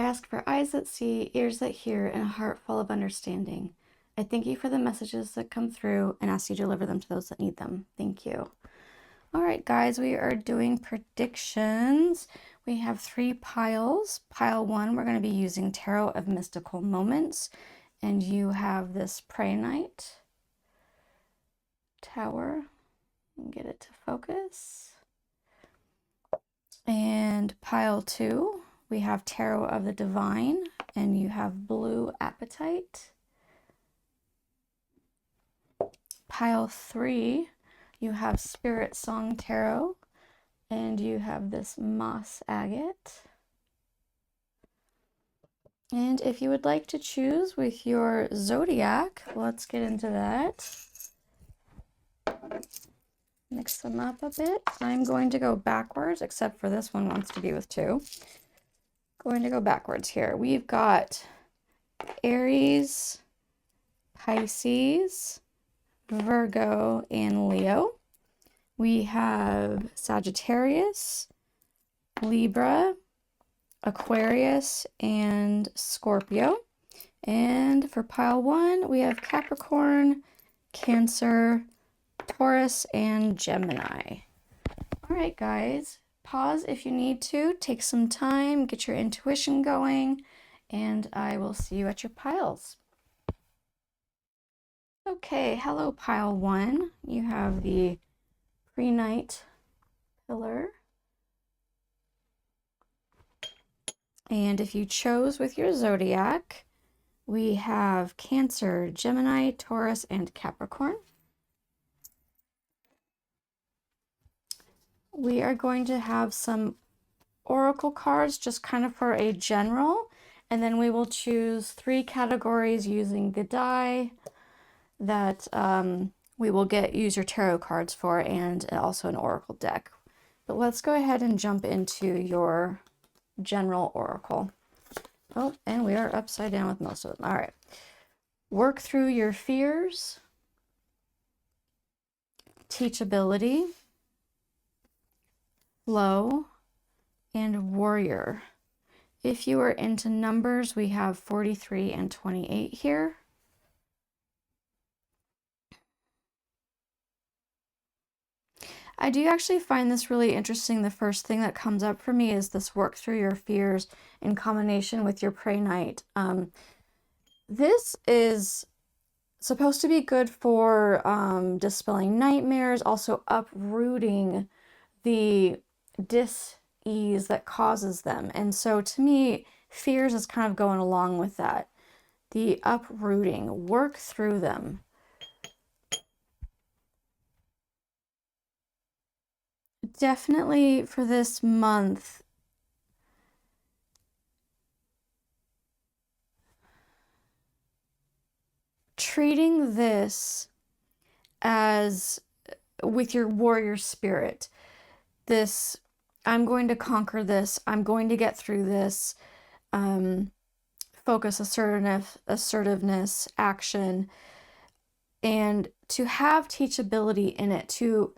I ask for eyes that see, ears that hear, and a heart full of understanding. I thank you for the messages that come through and ask you to deliver them to those that need them. Thank you. All right, guys, we are doing predictions. We have 3 piles. Pile 1, we're going to be using Tarot of Mystical Moments. And you have this Prehnite tower. Get it to focus. And pile 2, we have Tarot of the Divine, and you have blue Apatite. Pile 3, you have Spiritsong Tarot, and you have this moss agate. And if you would like to choose with your zodiac, let's get into that. Mix them up a bit. I'm going to go backwards, except for this one wants to be with 2. Going to go backwards here. We've got Aries, Pisces, Virgo, and Leo. We have Sagittarius, Libra, Aquarius, and Scorpio. And for pile 1, we have Capricorn, Cancer, Taurus, and Gemini. All right, guys, pause if you need to. Take some time, get your intuition going, and I will see you at your piles. Okay, hello, pile 1. You have the Prehnite pillar. And if you chose with your zodiac, we have Cancer, Gemini, Taurus, and Capricorn. We are going to have some oracle cards just kind of for a general, and then we will choose 3 categories using the die that we will use your tarot cards for, and also an oracle deck. But let's go ahead and jump into your general oracle. Oh, and we are upside down with most of them. All right. Work through your fears. Teachability. Flow. And warrior. If you are into numbers, we have 43 and 28 here. I do actually find this really interesting. The first thing that comes up for me is this work through your fears in combination with your Prehnite. This is supposed to be good for dispelling nightmares, also uprooting the dis-ease that causes them. And so to me, fears is kind of going along with that. The uprooting, work through them. Definitely for this month, treating this as with your warrior spirit. This, I'm going to conquer this. I'm going to get through this. Focus, assertiveness, action, and to have teachability in it, to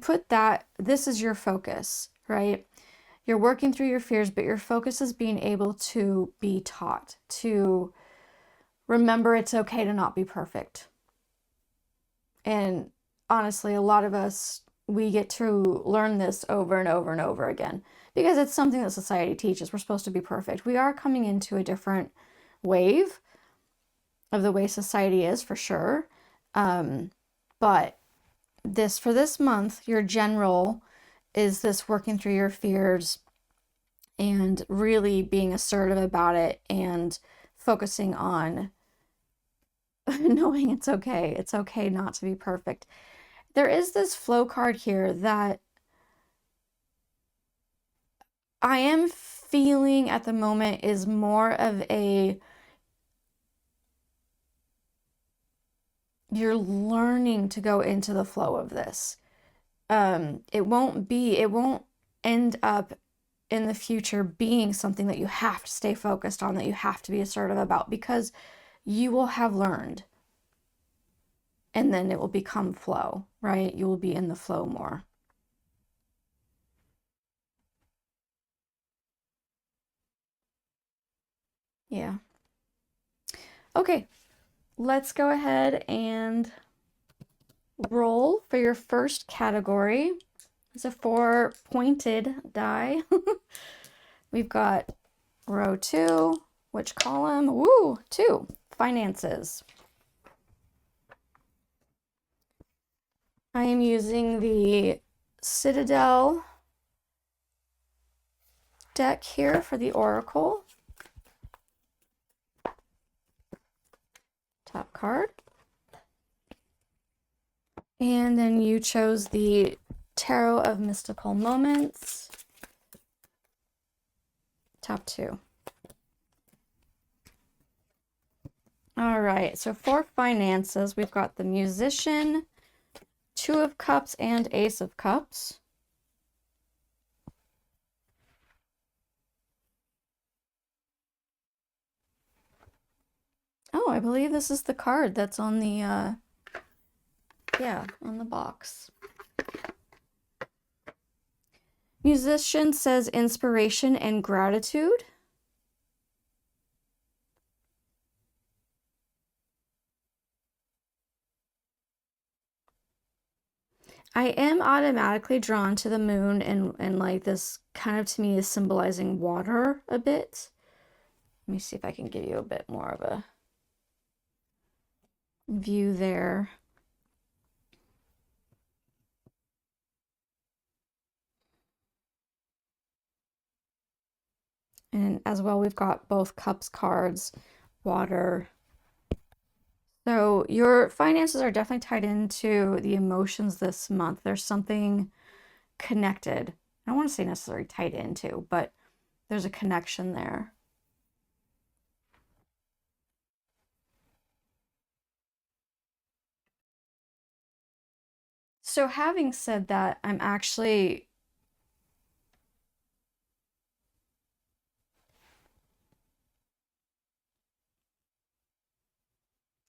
put that, this is your focus, right? You're working through your fears, but your focus is being able to be taught, to remember it's okay to not be perfect. And honestly, a lot of us, we get to learn this over and over and over again because it's something that society teaches. We're supposed to be perfect. We are coming into a different wave of the way society is, for sure. But for this month, your general is this working through your fears and really being assertive about it and focusing on knowing it's okay. It's okay not to be perfect. There is this flow card here that I am feeling at the moment is more of a, you're learning to go into the flow of this. It won't end up in the future being something that you have to stay focused on, that you have to be assertive about, because you will have learned. And then it will become flow, right? You will be in the flow more. Yeah. Okay, let's go ahead and roll for your first category. It's a 4-pointed die. We've got row 2, which column? Woo, 2, finances. I am using the Citadel deck here for the Oracle. Top card. And then you chose the Tarot of Mystical Moments. Top 2. All right, so for finances, we've got the Musician, 2 of Cups, and Ace of Cups. Oh, I believe this is the card that's on the, yeah, on the box. Musician says inspiration and gratitude. I am automatically drawn to the moon, and like this kind of to me is symbolizing water a bit. Let me see if I can give you a bit more of a view there. And as well, we've got both cups cards, water. So your finances are definitely tied into the emotions this month. There's something connected. I don't want to say necessarily tied into, but there's a connection there. So having said that, I'm actually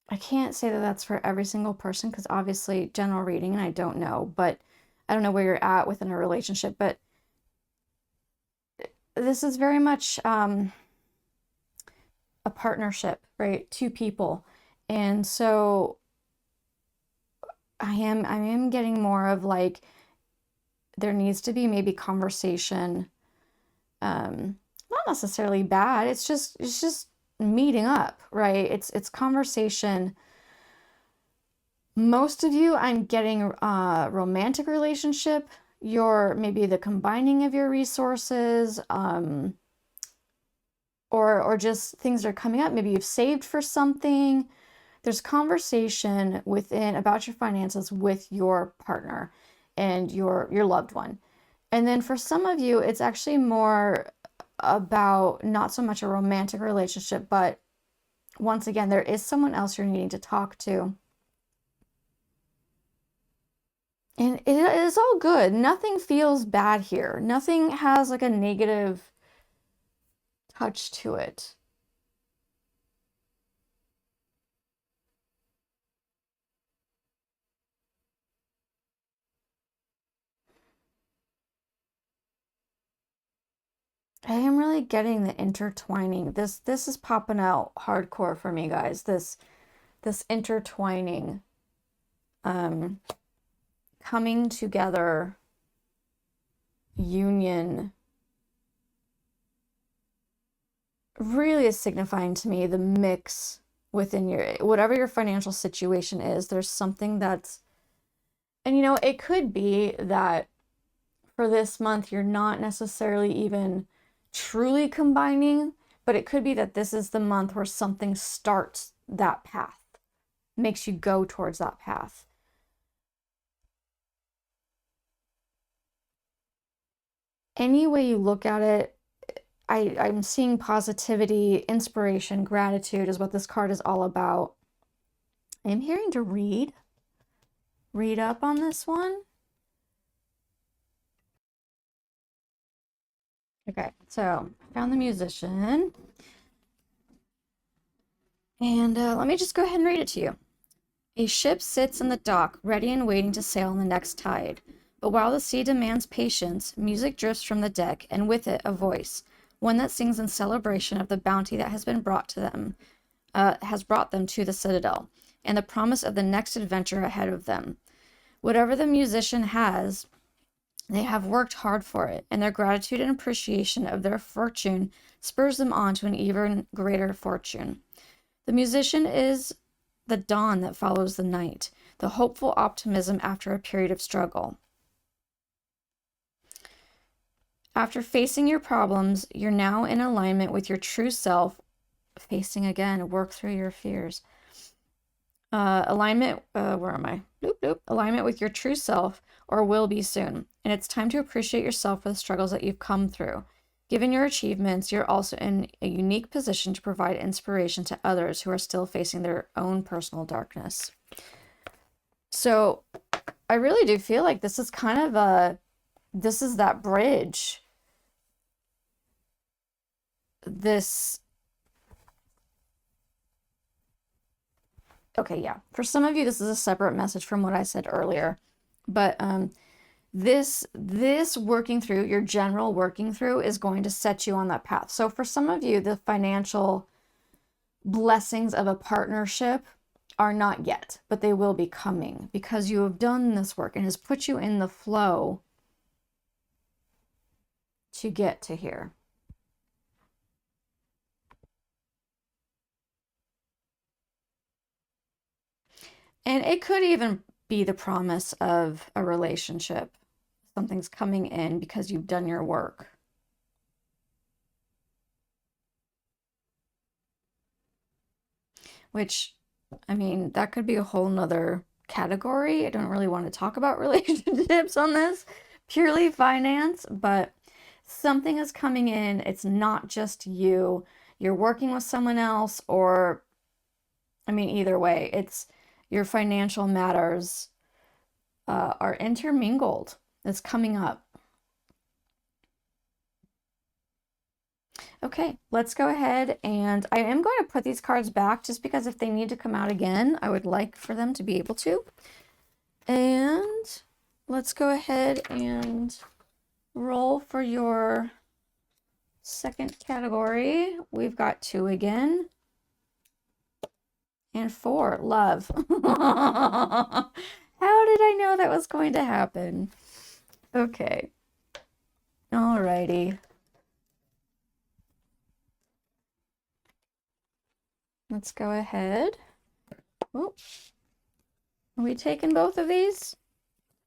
I can't say that that's for every single person because obviously general reading and I don't know, but I don't know where you're at within a relationship, but this is very much a partnership, right? 2 people. And so I am getting more of like there needs to be maybe conversation, not necessarily bad. It's just meeting up, right? It's conversation. Most of you, I'm getting a romantic relationship. You're maybe the combining of your resources, or just things are coming up. Maybe you've saved for something. There's conversation within about your finances with your partner and your loved one. And then for some of you, it's actually more about not so much a romantic relationship, but once again, there is someone else you're needing to talk to. And it is all good. Nothing feels bad here. Nothing has like a negative touch to it. I am really getting the intertwining. This is popping out hardcore for me, guys. This intertwining, coming together, union, really is signifying to me the mix within your whatever your financial situation is. There's something that's, and you know, it could be that for this month you're not necessarily even truly combining, but it could be that this is the month where something starts that path, makes you go towards that path. Any way you look at it, I'm seeing positivity, inspiration, gratitude is what this card is all about. I'm hearing to read up on this one. Okay, so I found the musician. And let me just go ahead and read it to you. A ship sits in the dock, ready and waiting to sail on the next tide. But while the sea demands patience, music drifts from the deck, and with it a voice. one that sings in celebration of the bounty that has been brought to them, has brought them to the Citadel, and the promise of the next adventure ahead of them. Whatever the musician has, they have worked hard for it, and their gratitude and appreciation of their fortune spurs them on to an even greater fortune. The musician is the dawn that follows the night, the hopeful optimism after a period of struggle. After facing your problems, you're now in alignment with your true self. Facing again, work through your fears. Alignment, where am I? Bloop, bloop. Alignment with your true self, or will be soon. And it's time to appreciate yourself for the struggles that you've come through. Given your achievements, you're also in a unique position to provide inspiration to others who are still facing their own personal darkness. So I really do feel like this is kind of this is that bridge. Okay, yeah. For some of you, this is a separate message from what I said earlier. But this working through, your general working through, is going to set you on that path. So for some of you, the financial blessings of a partnership are not yet, but they will be coming because you have done this work and has put you in the flow to get to here. And it could even be the promise of a relationship. Something's coming in because you've done your work. Which, I mean, that could be a whole nother category. I don't really want to talk about relationships on this, purely finance, but something is coming in. It's not just you. You're working with someone else, or, I mean, either way, it's your financial matters are intermingled. It's coming up. Okay, let's go ahead, and I am going to put these cards back just because if they need to come out again, I would like for them to be able to. And let's go ahead and roll for your second category. We've got 2 again. And 4, love. How did I know that was going to happen? Okay. Alrighty. Let's go ahead. Oh, are we taking both of these?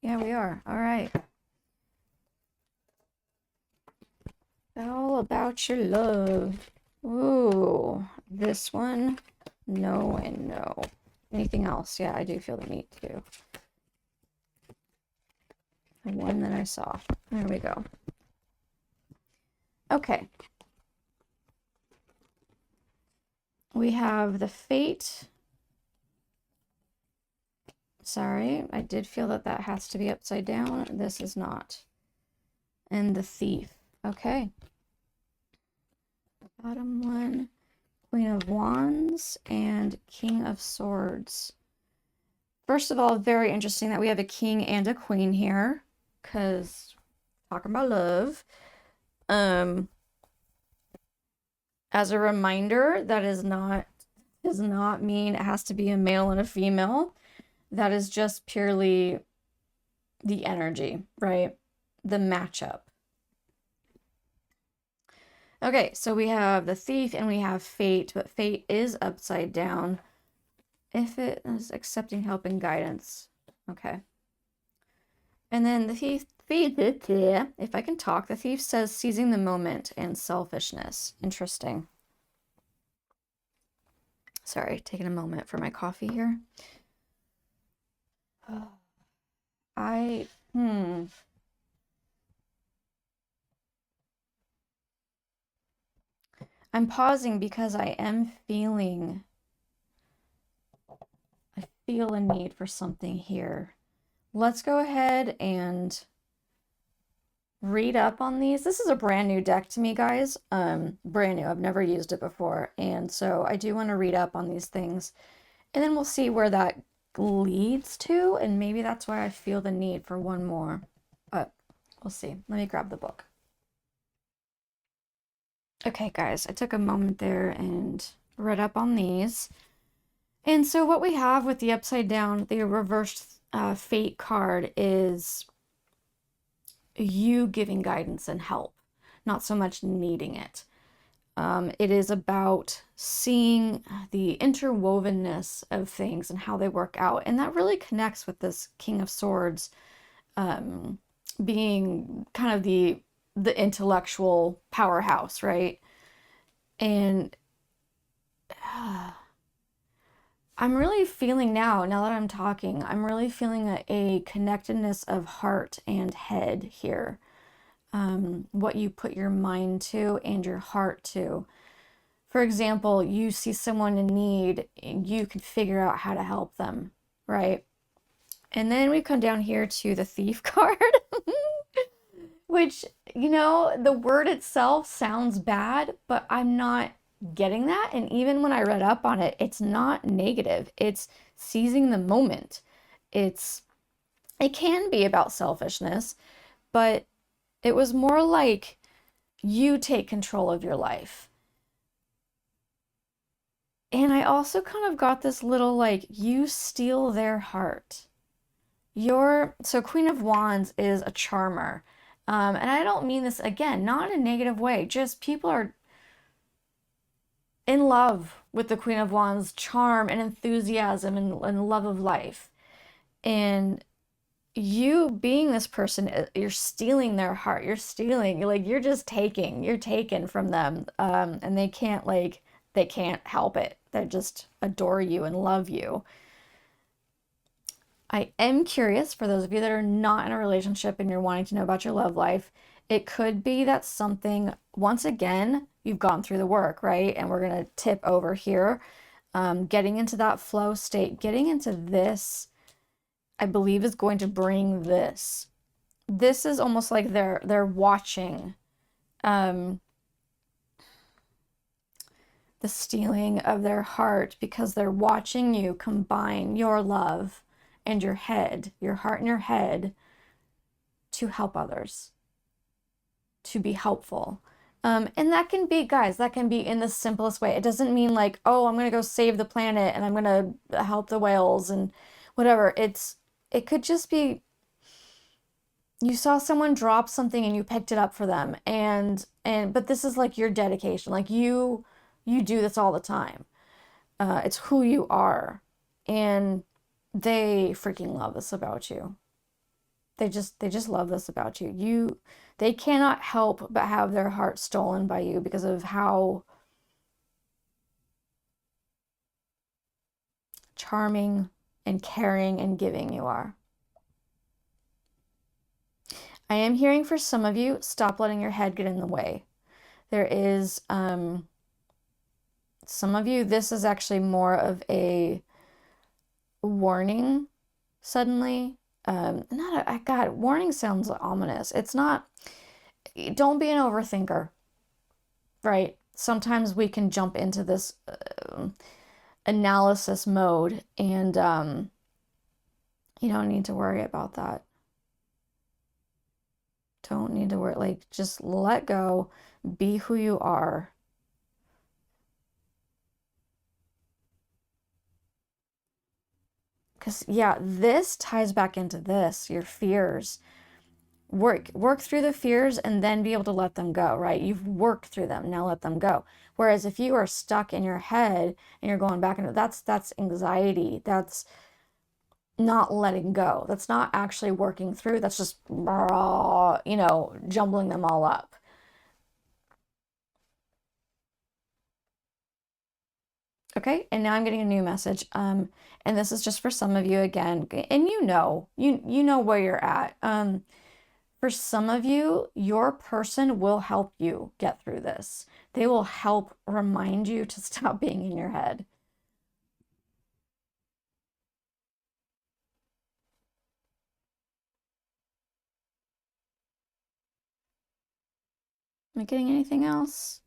Yeah, we are. All right. All about your love. Ooh, this one. No and no. Anything else? Yeah, I do feel the need to. The one that I saw. There we go. Okay. We have the Fate. Sorry, I did feel that that has to be upside down. This is not. And the Thief. Okay. Bottom one. Queen of Wands and King of Swords. First of all, very interesting that we have a king and a queen here, because talking about love. As a reminder, that does not mean it has to be a male and a female. That is just purely the energy, right? The matchup. Okay, so we have the Thief and we have Fate, but Fate is upside down. If it is accepting help and guidance. Okay. And then the Thief, if I can talk, the Thief says seizing the moment and selfishness. Interesting. Sorry, taking a moment for my coffee here. I'm pausing because I feel a need for something here. Let's go ahead and read up on these. This is a brand new deck to me, guys. Brand new. I've never used it before. And so I do want to read up on these things. And then we'll see where that leads to. And maybe that's why I feel the need for one more. But we'll see. Let me grab the book. Okay, guys, I took a moment there and read up on these. And so what we have with the upside down, the reversed fate card is you giving guidance and help, not so much needing it. It is about seeing the interwovenness of things and how they work out. And that really connects with this King of Swords being kind of the intellectual powerhouse, right? And I'm really feeling now that I'm talking, I'm really feeling a connectedness of heart and head here. What you put your mind to and your heart to. For example, you see someone in need, you can figure out how to help them, right? And then we come down here to the thief card, which, you know, the word itself sounds bad, but I'm not getting that. And even when I read up on it, it's not negative. It's seizing the moment. It can be about selfishness, but it was more like you take control of your life. And I also kind of got this little like you steal their heart. So Queen of Wands is a charmer. And I don't mean this again, not in a negative way, just people are in love with the Queen of Wands' charm and enthusiasm and love of life. And you being this person, you're stealing their heart. You're stealing, like you're taken from them. And they can't help it. They just adore you and love you. I am curious for those of you that are not in a relationship and you're wanting to know about your love life. It could be that something, once again, you've gone through the work, right? And we're going to tip over here. Getting into that flow state, getting into this, I believe is going to bring this. This is almost like they're watching the stealing of their heart because they're watching you combine your love and your head, your heart and your head to help others, to be helpful. And that can be, guys, that can be in the simplest way. It doesn't mean like, oh, I'm going to go save the planet and I'm going to help the whales and whatever. It could just be you saw someone drop something and you picked it up for them but this is like your dedication. Like you do this all the time. It's who you are. And they freaking love this about you. They just love this about you. They cannot help but have their heart stolen by you because of how charming and caring and giving you are. I am hearing for some of you, stop letting your head get in the way. There is some of you, this is actually more of a warning suddenly. God, warning sounds ominous. It's not, don't be an overthinker, right? Sometimes we can jump into this analysis mode and you don't need to worry about that. Don't need to worry. Like, just let go, be who you are. Because, yeah, this ties back into this, your fears. Work through the fears and then be able to let them go, right? You've worked through them, now let them go. Whereas if you are stuck in your head and you're going back into that's anxiety. That's not letting go. That's not actually working through. That's just, jumbling them all up. Okay, and now I'm getting a new message. And this is just for some of you again, and you know where you're at. For some of you, your person will help you get through this. They will help remind you to stop being in your head. Am I getting anything else?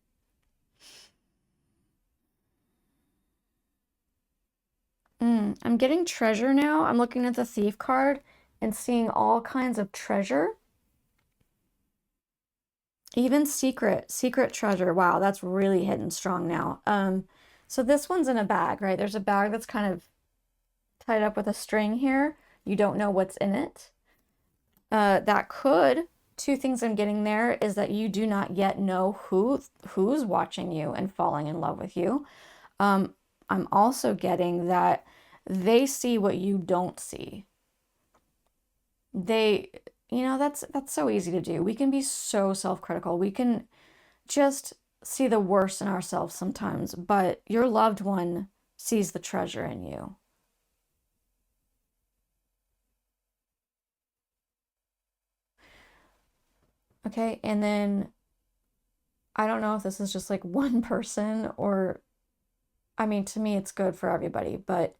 I'm getting treasure now. I'm looking at the thief card and seeing all kinds of treasure. Even secret treasure. Wow, that's really hidden strong now. So this one's in a bag, right? There's a bag that's kind of tied up with a string here. You don't know what's in it. That could, two things I'm getting there is that you do not yet know who's watching you and falling in love with you. I'm also getting that they see what you don't see. They, that's so easy to do. We can be so self-critical. We can just see the worst in ourselves sometimes, but your loved one sees the treasure in you. Okay, and then I don't know if this is just like one person or, I mean, to me, it's good for everybody, but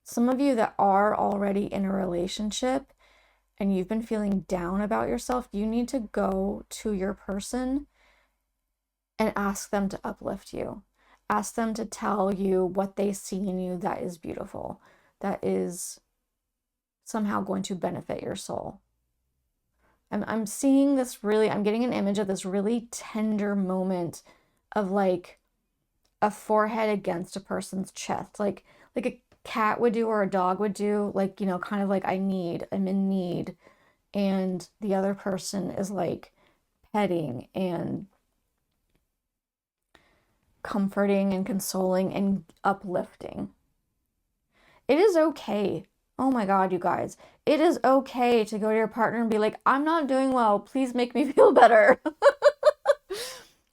some of you that are already in a relationship and you've been feeling down about yourself, you need to go to your person and ask them to uplift you. Ask them to tell you what they see in you that is beautiful, that is somehow going to benefit your soul. I'm seeing this really, I'm getting an image of this really tender moment of like a forehead against a person's chest, like a cat would do or a dog would do, like, kind of like I'm in need. And the other person is like petting and comforting and consoling and uplifting. It is okay. Oh my God, you guys. It is okay to go to your partner and be like, I'm not doing well. Please make me feel better.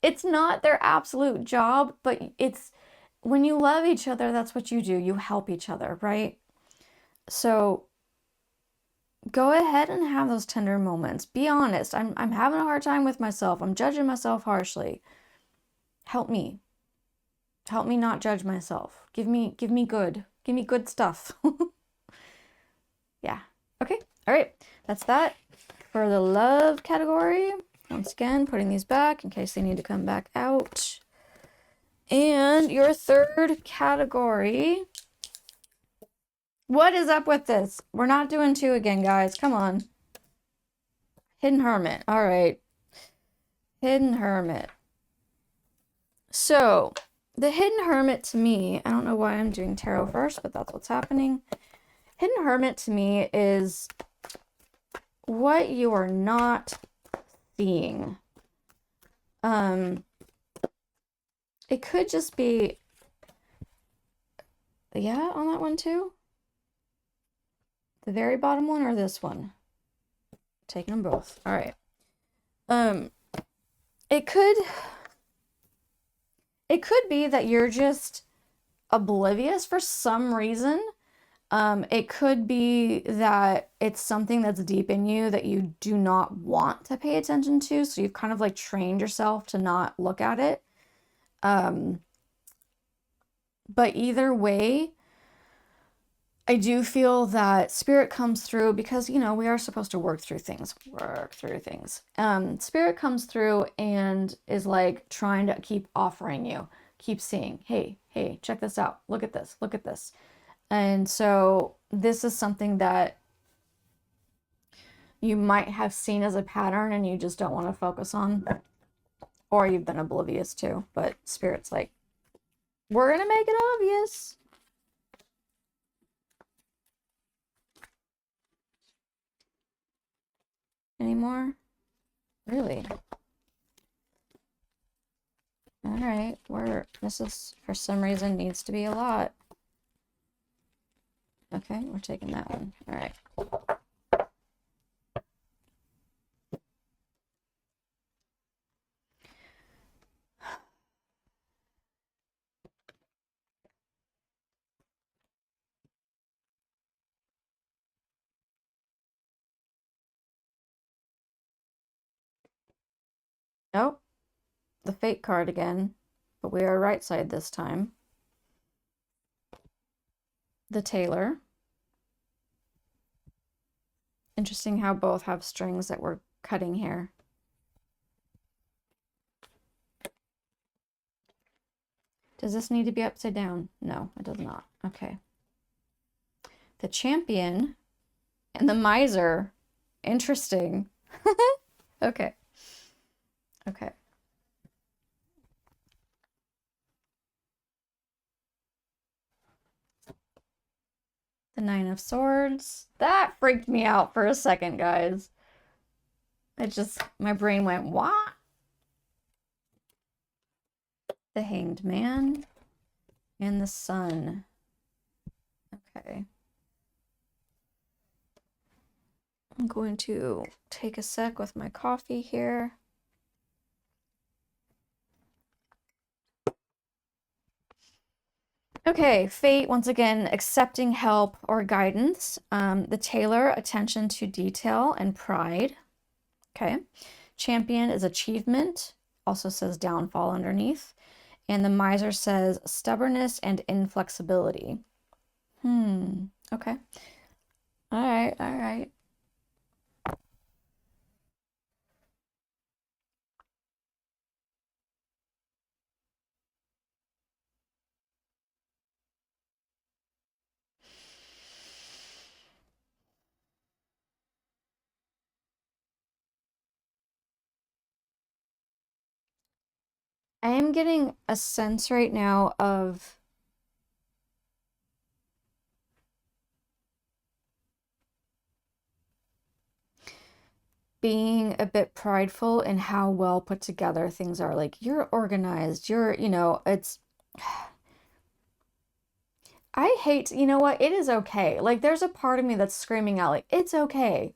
It's not their absolute job, but it's when you love each other, that's what you do. You help each other, right? So go ahead and have those tender moments. Be honest. I'm having a hard time with myself. I'm judging myself harshly. Help me. Help me not judge myself. Give me good. Give me good stuff. Yeah. Okay. All right. That's that for the love category. Once again, putting these back in case they need to come back out. And your third category. What is up with this? We're not doing 2 again, guys. Come on. Hidden Hermit. All right. Hidden Hermit. So, the Hidden Hermit to me, I don't know why I'm doing tarot first, but that's what's happening. Hidden Hermit to me is what you are not seeing. It could just be, yeah, on that one too. The very bottom one or this one? Taking them both. All right. It could be that you're just oblivious for some reason. It could be that it's something that's deep in you that you do not want to pay attention to. So you've kind of like trained yourself to not look at it. But either way, I do feel that spirit comes through because, we are supposed to work through things. Spirit comes through and is like trying to keep offering you, keep seeing, hey, check this out. Look at this. And so this is something that you might have seen as a pattern and you just don't want to focus on, or you've been oblivious to, but Spirit's like, we're going to make it obvious. Any more? Really? All right, this is, for some reason, needs to be a lot. Okay, we're taking that one. All right. Nope. The fake card again, but we are right side this time. The tailor. Interesting how both have strings that we're cutting here. Does this need to be upside down? No, it does not. Okay. The champion and the miser. Interesting. Okay. Okay. The Nine of Swords. That freaked me out for a second, guys. My brain went, what? The Hanged Man and the Sun. Okay. I'm going to take a sec with my coffee here. Okay, fate, once again, accepting help or guidance. The tailor, attention to detail and pride. Okay. Champion is achievement, also says downfall underneath. And the miser says stubbornness and inflexibility. Okay. All right, all right. I am getting a sense right now of being a bit prideful in how well put together things are. Like, you're organized, it's I hate, you know what? It is okay. Like, there's a part of me that's screaming out, like, it's okay.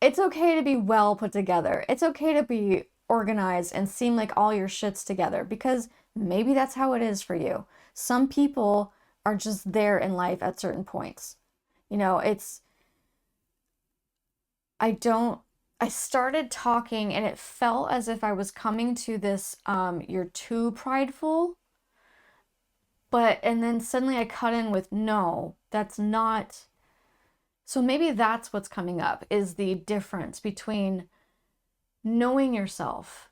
It's okay to be well put together. It's okay to be organized and seem like all your shit's together, because maybe that's how it is for you. Some people are just there in life at certain points. You know, it's, I don't, I started talking and it felt as if I was coming to this, you're too prideful. And then suddenly I cut in with, no, that's not. So maybe that's what's coming up, is the difference between knowing yourself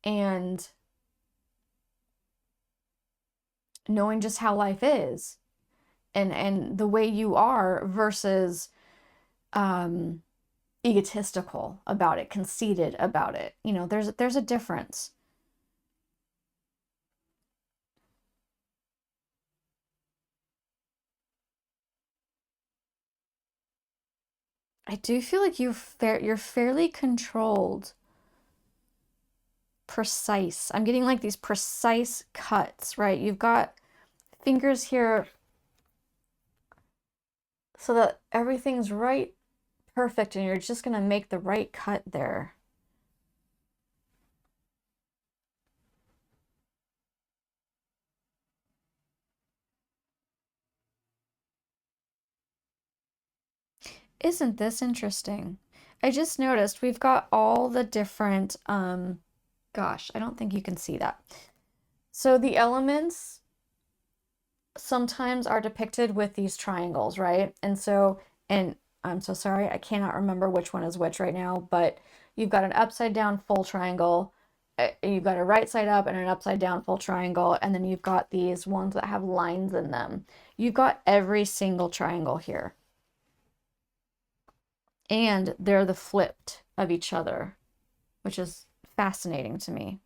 and knowing just how life is and the way you are versus egotistical about it, conceited about it. You know, there's a difference. I do feel like you're fairly controlled, precise. I'm getting like these precise cuts, right? You've got fingers here so that everything's right, perfect, and you're just gonna make the right cut there. Isn't this interesting? I just noticed we've got all the different, gosh, I don't think you can see that. So the elements sometimes are depicted with these triangles, right? And I'm so sorry, I cannot remember which one is which right now, but you've got an upside down full triangle, you've got a right side up and an upside down full triangle, and then you've got these ones that have lines in them. You've got every single triangle here. And they're the flipped of each other, which is fascinating to me.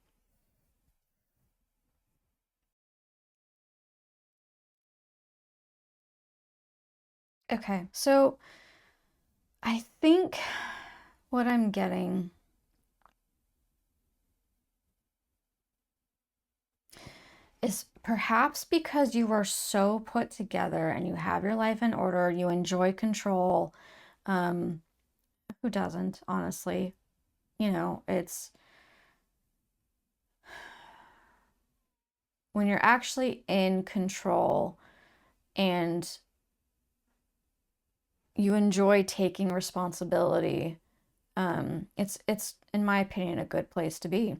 Okay, so I think what I'm getting is perhaps because you are so put together and you have your life in order, you enjoy control. Um, who doesn't, honestly? You know, it's when you're actually in control and you enjoy taking responsibility, it's in my opinion a good place to be.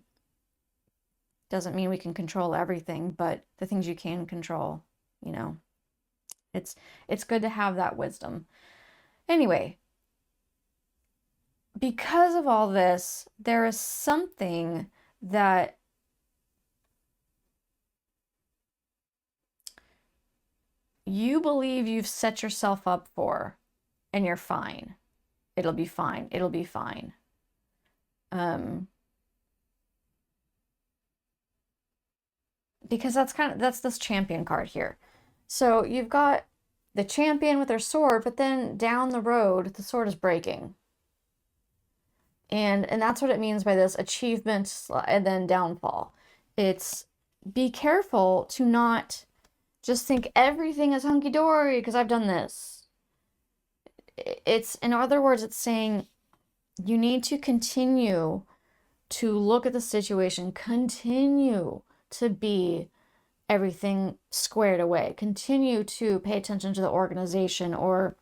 Doesn't mean we can control everything, but the things you can control, you know, it's it's good to have that wisdom. Anyway, because of all this, there is something that you believe you've set yourself up for, and you're fine. It'll be fine. It'll be fine. because that's this champion card here. So you've got the champion with their sword, but then down the road, the sword is breaking. And that's what it means by this achievement and then downfall. It's be careful to not just think everything is hunky-dory because I've done this. It's, in other words, it's saying you need to continue to look at the situation, continue to be everything squared away, continue to pay attention to the organization, or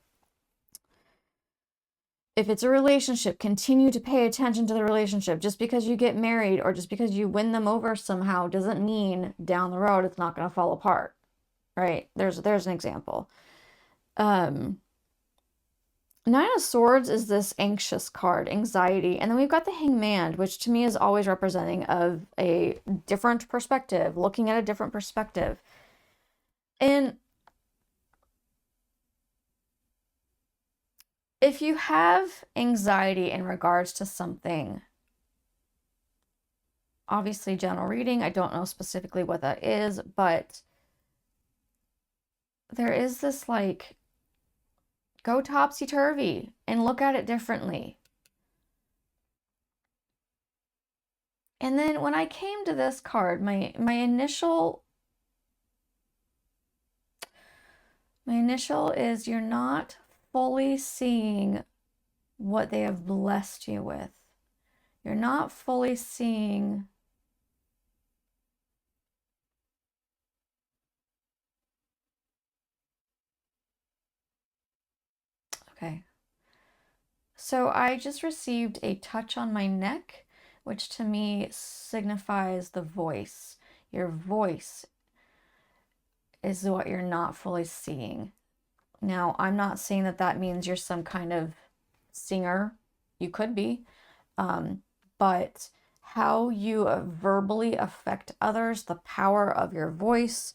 if it's a relationship, continue to pay attention to the relationship. Just because you get married or just because you win them over somehow doesn't mean down the road it's not going to fall apart, right? There's an example. Nine of Swords is this anxious card, anxiety. And then we've got the Hangman, which to me is always representing of a different perspective, looking at a different perspective. And if you have anxiety in regards to something, obviously general reading, I don't know specifically what that is, but there is this like, go topsy-turvy and look at it differently. And then when I came to this card, my initial is you're not fully seeing what they have blessed you with. You're not fully seeing okay. So I just received a touch on my neck, which to me signifies the voice. Your voice is what you're not fully seeing. Now, I'm not saying that that means you're some kind of singer. You could be. But how you verbally affect others, the power of your voice,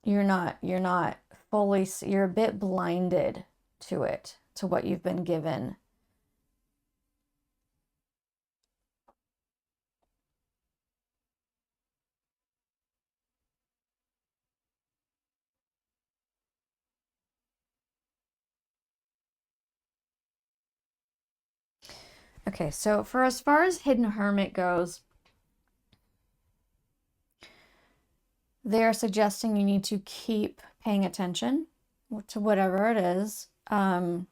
you're not fully, you're a bit blinded to it, to what you've been given. Okay, so for as far as Hidden Hermit goes, they're suggesting you need to keep paying attention to whatever it is. If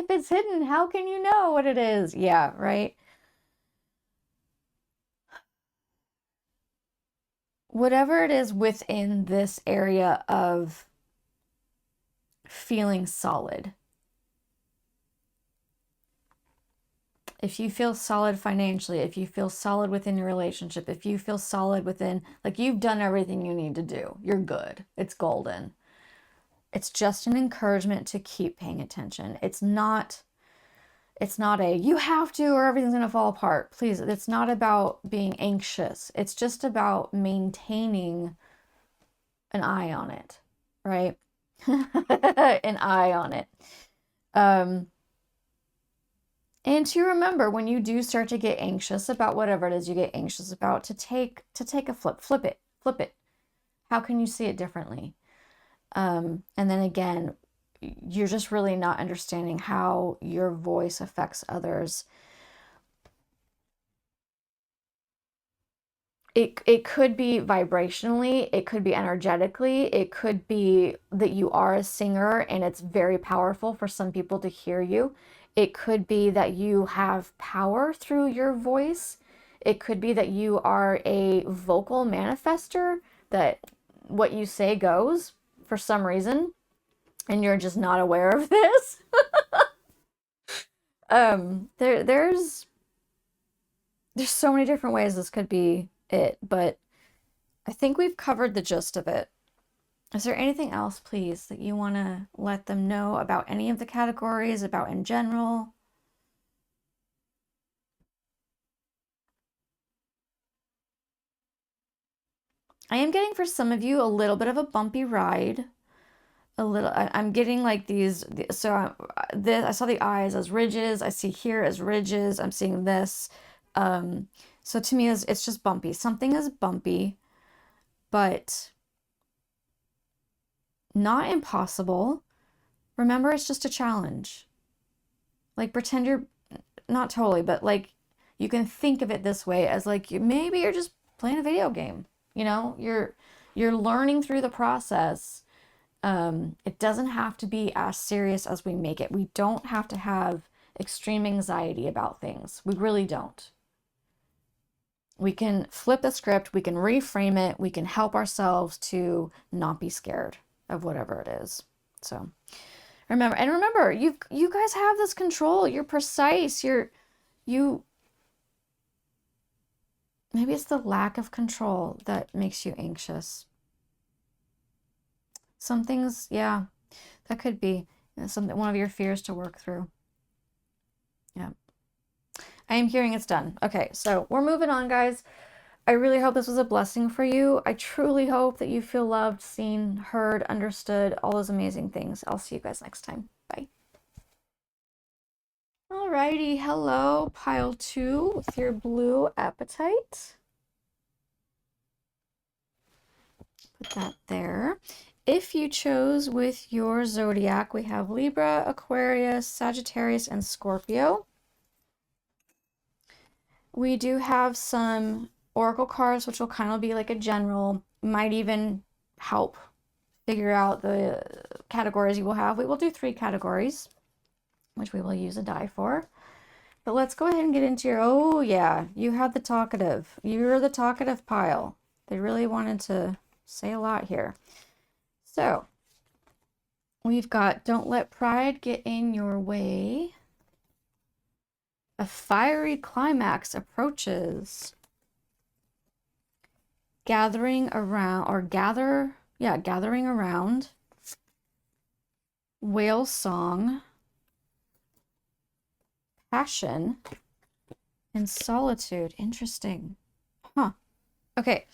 it's hidden, how can you know what it is? Yeah, right? Whatever it is within this area of feeling solid. If you feel solid financially, if you feel solid within your relationship, if you feel solid within, like you've done everything you need to do, you're good. It's golden. It's just an encouragement to keep paying attention. It's not a you have to or everything's going to fall apart. Please, it's not about being anxious. It's just about maintaining an eye on it, right? An eye on it. And to remember when you do start to get anxious about whatever it is you get anxious about, to take a flip it. How can you see it differently? And then again, you're just really not understanding how your voice affects others. It could be vibrationally, it could be energetically, it could be that you are a singer and it's very powerful for some people to hear you. It could be that you have power through your voice. It could be that you are a vocal manifester, that what you say goes for some reason, and you're just not aware of this. There's so many different ways this could be it, but I think we've covered the gist of it. Is there anything else, please, that you want to let them know about any of the categories, about in general? I am getting for some of you a little bit of a bumpy ride. I'm getting like these, so I saw the eyes as ridges. I see here as ridges. I'm seeing this. So to me, it's just bumpy. Something is bumpy, but not impossible. Remember, it's just a challenge. Like, pretend you're not totally, but like you can think of it this way as like maybe you're just playing a video game. You know, you're learning through the process. It doesn't have to be as serious as we make it. We don't have to have extreme anxiety about things. We really don't. We can flip the script, we can reframe it, we can help ourselves to not be scared of whatever it is. So remember, you guys have this control. You're precise. You maybe it's the lack of control that makes you anxious. Some things, yeah, that could be something, one of your fears to work through. Yeah. I am hearing it's done. Okay, so we're moving on, guys. I really hope this was a blessing for you. I truly hope that you feel loved, seen, heard, understood, all those amazing things. I'll see you guys next time. Bye. Alrighty, hello, pile 2 with your blue Apatite. Put that there. If you chose with your zodiac, we have Libra, Aquarius, Sagittarius, and Scorpio. We do have some oracle cards, which will kind of be like a general, might even help figure out the categories you will have. We will do 3 categories, which we will use a die for. But let's go ahead and get into your, oh yeah, you have the talkative. You're the talkative pile. They really wanted to say a lot here. So we've got don't let pride get in your way. A fiery climax approaches. Gathering around. Whale song. Passion. And solitude. Interesting. Huh. Okay.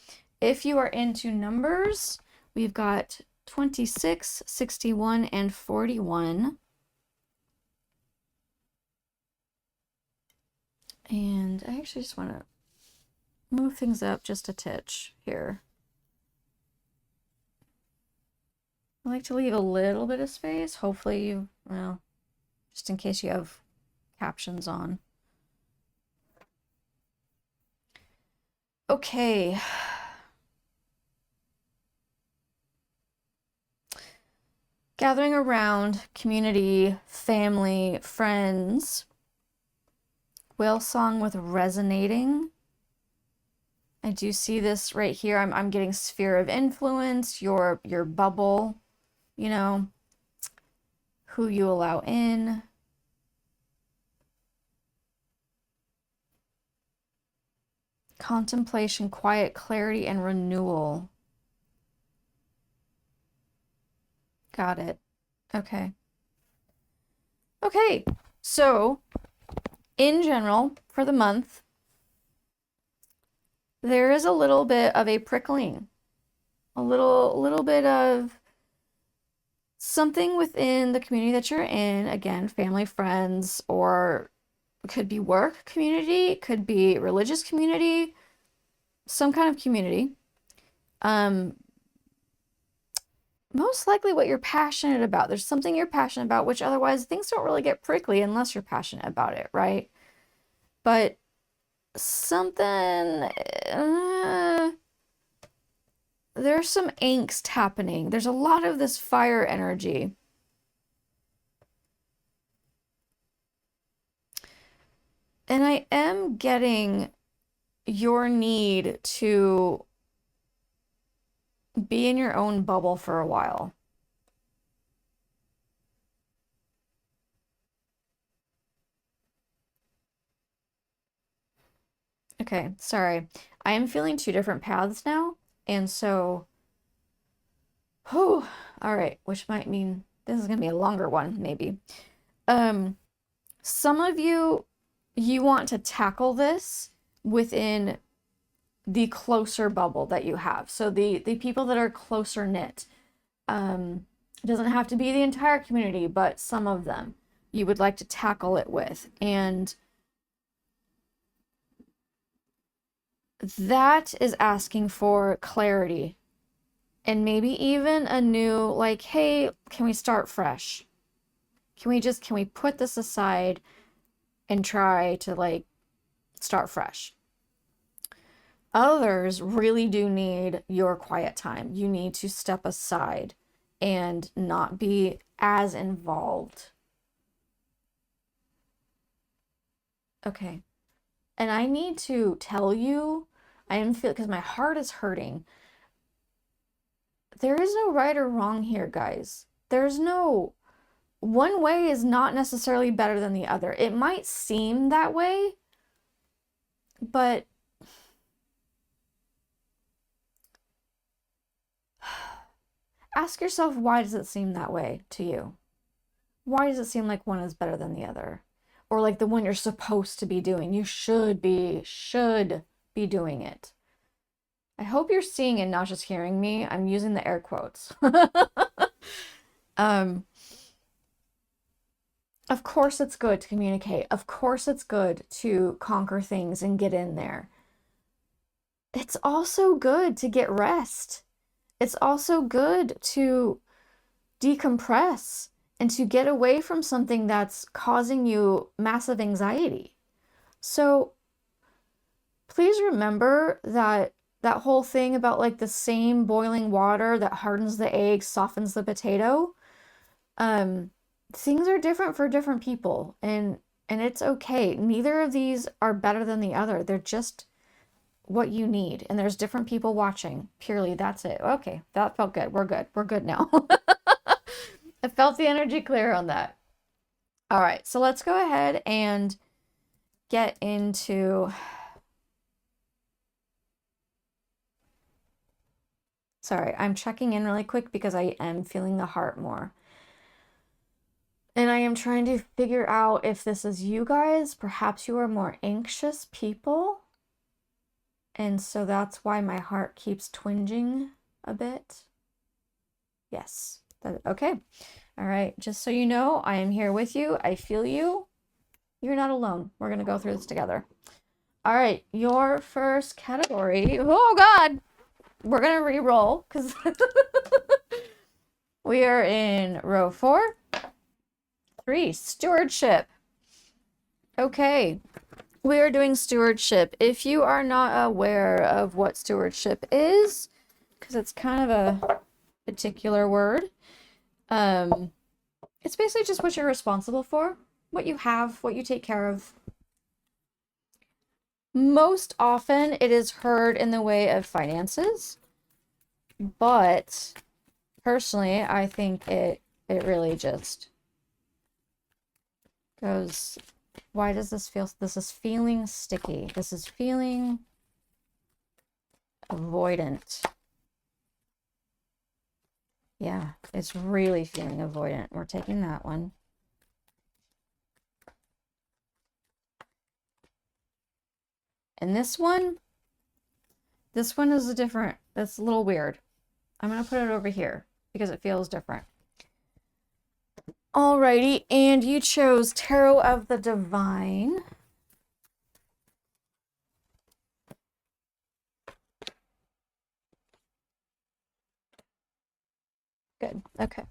If you are into numbers, we've got 26, 61, and 41. And I actually just want to move things up just a titch here. I like to leave a little bit of space. Hopefully you, well, just in case you have captions on. Okay. Gathering around, community, family, friends. Whale song with resonating. I do see this right here. I'm getting sphere of influence, your bubble, you know, who you allow in. Contemplation, quiet, clarity, and renewal. Got it. Okay. Okay, so in general, for the month, there is a little bit of a prickling, a little bit of something within the community that you're in. Again, family, friends, or it could be work community, it could be religious community, some kind of community. Most likely what you're passionate about. There's something you're passionate about, which otherwise things don't really get prickly unless you're passionate about it, right? But something, there's some angst happening. There's a lot of this fire energy. And I am getting your need to be in your own bubble for a while. Okay, sorry. I am feeling 2 different paths now, and so, all right, which might mean this is gonna be a longer one, maybe. Some of you want to tackle this within the closer bubble that you have. So the people that are closer knit. It doesn't have to be the entire community, but some of them you would like to tackle it with. And that is asking for clarity and maybe even a new, like, hey, can we start fresh? Can we put this aside and try to like start fresh? Others really do need your quiet time. You need to step aside and not be as involved. Okay. And I need to tell you, I am feeling, because my heart is hurting. There is no right or wrong here, guys. There's no, one way is not necessarily better than the other. It might seem that way, but ask yourself, why does it seem that way to you? Why does it seem like one is better than the other? Or like the one you're supposed to be doing. You should be doing it. I hope you're seeing and not just hearing me. I'm using the air quotes. Of course it's good to communicate. Of course it's good to conquer things and get in there. It's also good to get rest. It's also good to decompress and to get away from something that's causing you massive anxiety. So please remember that whole thing about like the same boiling water that hardens the egg, softens the potato. Things are different for different people, and it's okay. Neither of these are better than the other. They're just what you need, and there's different people watching. Purely, that's it. Okay, that felt good. We're good. We're good now. I felt the energy clear on that. All right, so let's go ahead and get into... Sorry, I'm checking in really quick because I am feeling the heart more. And I am trying to figure out if this is you guys. Perhaps you are more anxious people. And so that's why my heart keeps twinging a bit. Yes. Okay. All right. Just so you know, I am here with you. I feel you. You're not alone. We're going to go through this together. All right. Your first category. Oh, God. We're going to re-roll because we are in row 4. 3, stewardship. Okay. We are doing stewardship. If you are not aware of what stewardship is, because it's kind of a particular word, it's basically just what you're responsible for, what you have, what you take care of. Most often it is heard in the way of finances, but personally, I think it really just goes... Why does this feel... This is feeling sticky. This is feeling avoidant. Yeah, it's really feeling avoidant. We're taking that one. And this one is a different... That's a little weird. I'm going to put it over here because it feels different. Alrighty, and you chose Tarot of the Divine. Good, okay.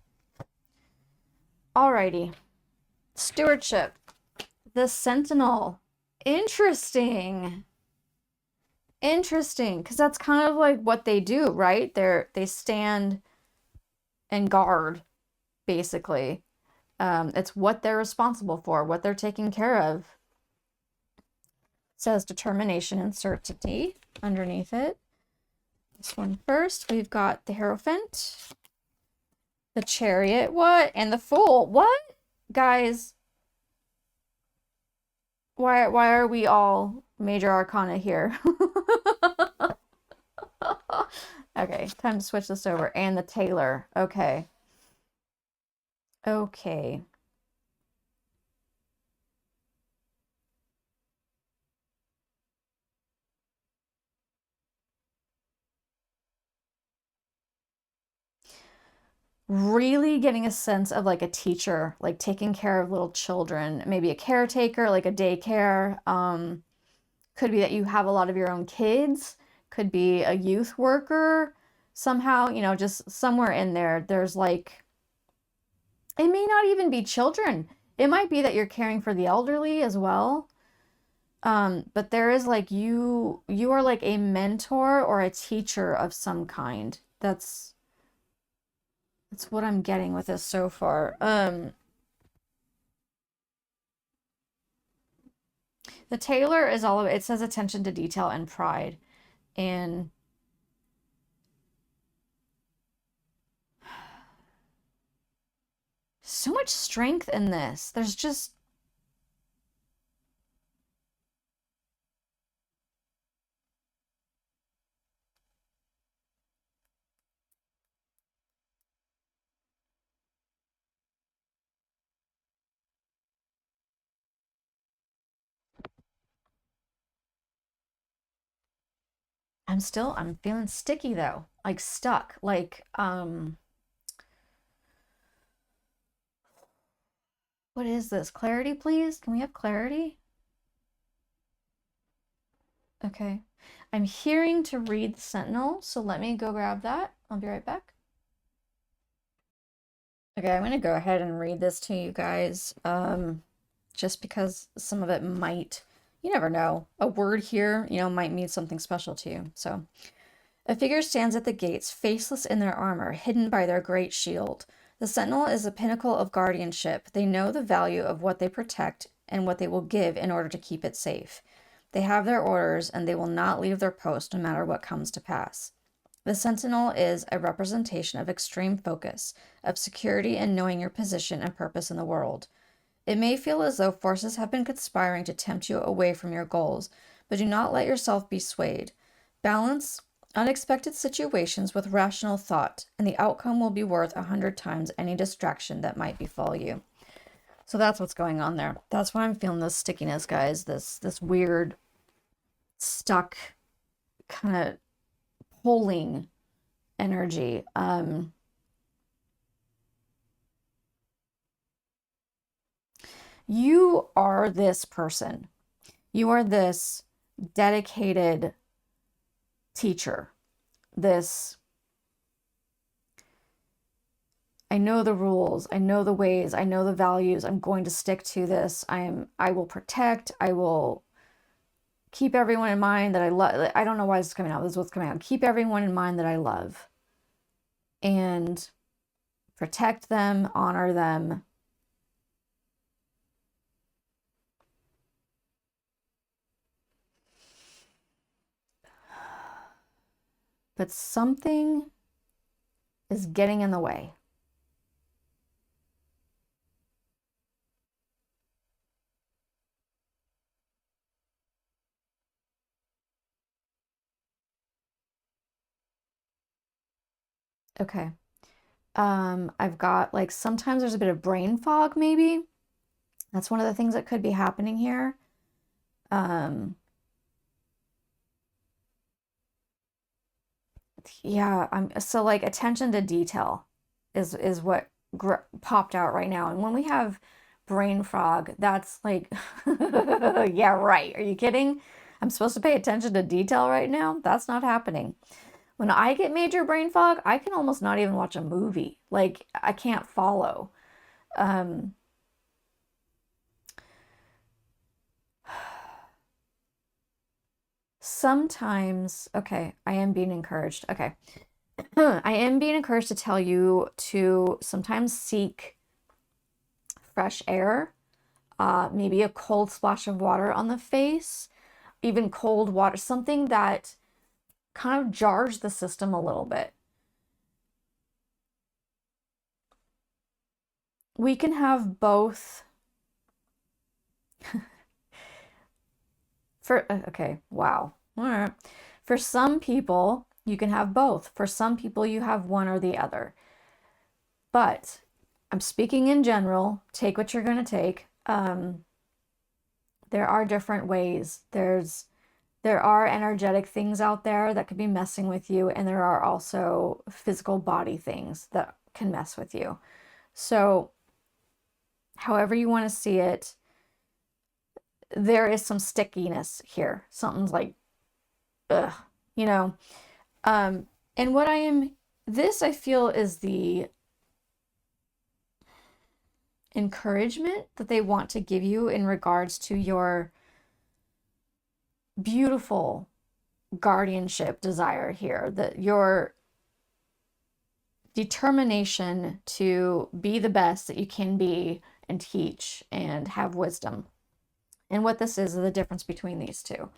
Alrighty. Stewardship. The Sentinel. Interesting. Interesting, because that's kind of like what they do, right? They stand and guard, basically. It's what they're responsible for, what they're taking care of. It says determination and certainty underneath it. This one first, we've got the Hierophant, the Chariot, what? And the Fool, what? Guys, why are we all major arcana here? Okay, time to switch this over. And the Tailor, okay. Okay. Really getting a sense of like a teacher, like taking care of little children, maybe a caretaker, like a daycare, Could be that you have a lot of your own kids, could be a youth worker somehow, you know, just somewhere in there. There's like, it may not even be children. It might be that you're caring for the elderly as well. But there is like you are like a mentor or a teacher of some kind. That's what I'm getting with this so far. The tailor is all of it. It says attention to detail and pride. And so much strength in this. There's just I'm feeling sticky though. Like stuck. Like what is this? Clarity, please? Can we have clarity? Okay. I'm hearing to read the Sentinel, so let me go grab that. I'll be right back. Okay, I'm gonna go ahead and read this to you guys. Just because some of it might, you never know. A word here, you know, might mean something special to you. So, a figure stands at the gates, faceless in their armor, hidden by their great shield. The Sentinel is a pinnacle of guardianship. They know the value of what they protect and what they will give in order to keep it safe. They have their orders, and they will not leave their post no matter what comes to pass. The Sentinel is a representation of extreme focus, of security and knowing your position and purpose in the world. It may feel as though forces have been conspiring to tempt you away from your goals, but do not let yourself be swayed. Balance unexpected situations with rational thought, and the outcome will be worth 100 times any distraction that might befall you. So that's what's going on there. That's why I'm feeling this stickiness, guys. This weird, stuck, kind of pulling energy. You are this person. You are this dedicated teacher. This, I know the rules, I know the ways, I know the values. I'm going to stick to this. I will protect, I will keep everyone in mind that I love. I don't know why this is coming out. This is what's coming out. Keep everyone in mind that I love. And protect them, honor them. But something is getting in the way. Okay. I've got like sometimes there's a bit of brain fog, maybe. That's one of the things that could be happening here. Yeah, so like attention to detail is what popped out right now. And when we have brain fog, that's like, yeah, right. Are you kidding? I'm supposed to pay attention to detail right now? That's not happening. When I get major brain fog, I can almost not even watch a movie. Like, I can't follow. Sometimes, okay, I am being encouraged. Okay. I am being encouraged to tell you to sometimes seek fresh air, maybe a cold splash of water on the face, even cold water, something that kind of jars the system a little bit. We can have both. Okay, wow. All right. For some people, you can have both. For some people, you have one or the other. But I'm speaking in general. Take what you're going to take. There are different ways. There are energetic things out there that could be messing with you, and there are also physical body things that can mess with you. So, however you want to see it, there is some stickiness here. Something's like, ugh, you know. And what this I feel is the encouragement that they want to give you in regards to your beautiful guardianship desire here, that your determination to be the best that you can be and teach and have wisdom. And what this is the difference between these two.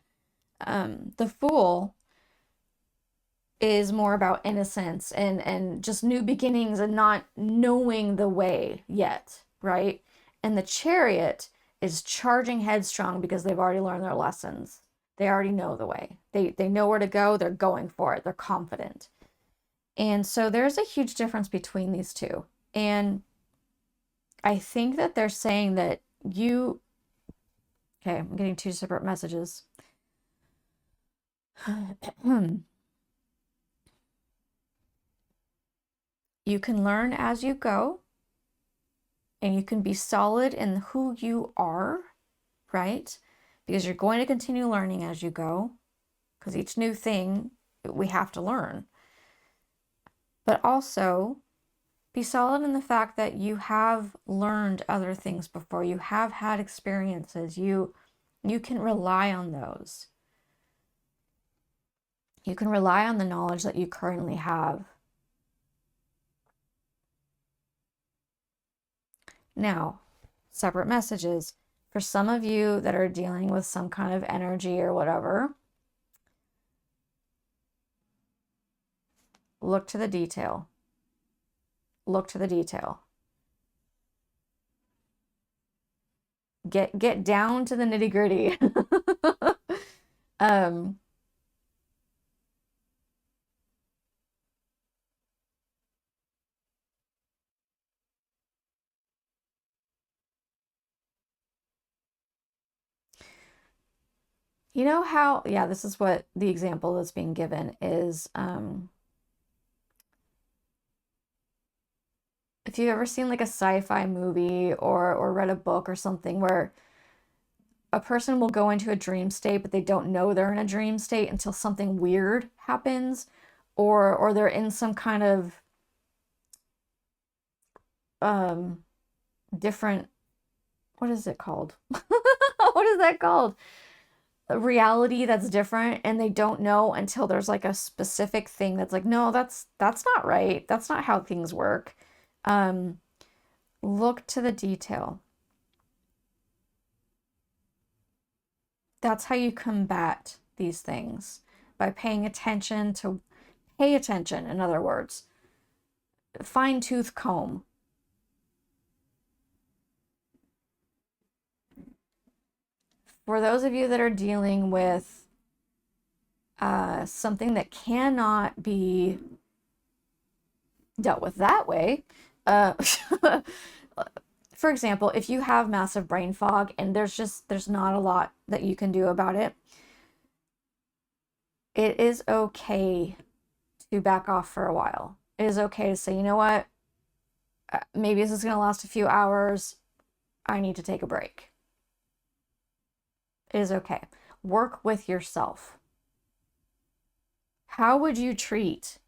The Fool is more about innocence and just new beginnings and not knowing the way yet, right? And the Chariot is charging headstrong because they've already learned their lessons. They already know the way. They know where to go. They're going for it. They're confident. And so there's a huge difference between these two. And I think that they're saying that you... Okay, I'm getting two separate messages. You can learn as you go, and you can be solid in who you are, right? Because you're going to continue learning as you go, because each new thing we have to learn. But also be solid in the fact that you have learned other things before. You have had experiences. You can rely on those. You can rely on the knowledge that you currently have. Now, separate messages. For some of you that are dealing with some kind of energy or whatever, look to the detail. Look to the detail. Get down to the nitty-gritty. You know how, yeah, this is what the example that's being given is, if you've ever seen like a sci-fi movie or read a book or something where a person will go into a dream state, but they don't know they're in a dream state until something weird happens, or they're in some kind of different, what is it called? What is that called? A reality that's different, and they don't know until there's like a specific thing that's like, no, that's not right. That's not how things work. Look to the detail. That's how you combat these things, by paying attention to, pay attention, in other words. Fine-tooth comb. For those of you that are dealing with something that cannot be dealt with that way, for example, if you have massive brain fog and there's not a lot that you can do about it, it is okay to back off for a while. It is okay to say, you know what, maybe this is going to last a few hours. I need to take a break. It is okay. Work with yourself. How would you treat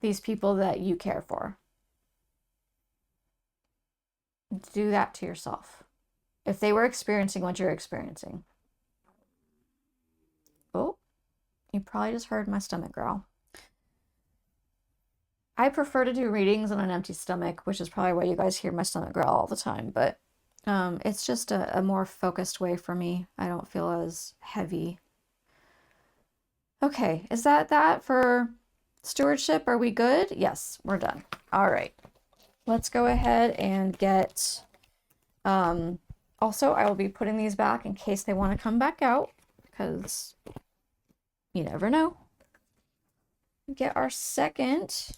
these people that you care for? Do that to yourself. If they were experiencing what you're experiencing. Oh, you probably just heard my stomach growl. I prefer to do readings on an empty stomach, which is probably why you guys hear my stomach growl all the time, but it's just a more focused way for me. I don't feel as heavy. Okay, is that for stewardship? Are we good? Yes, we're done. All right. Let's go ahead and get, also, I will be putting these back in case they want to come back out, because you never know. Get our second.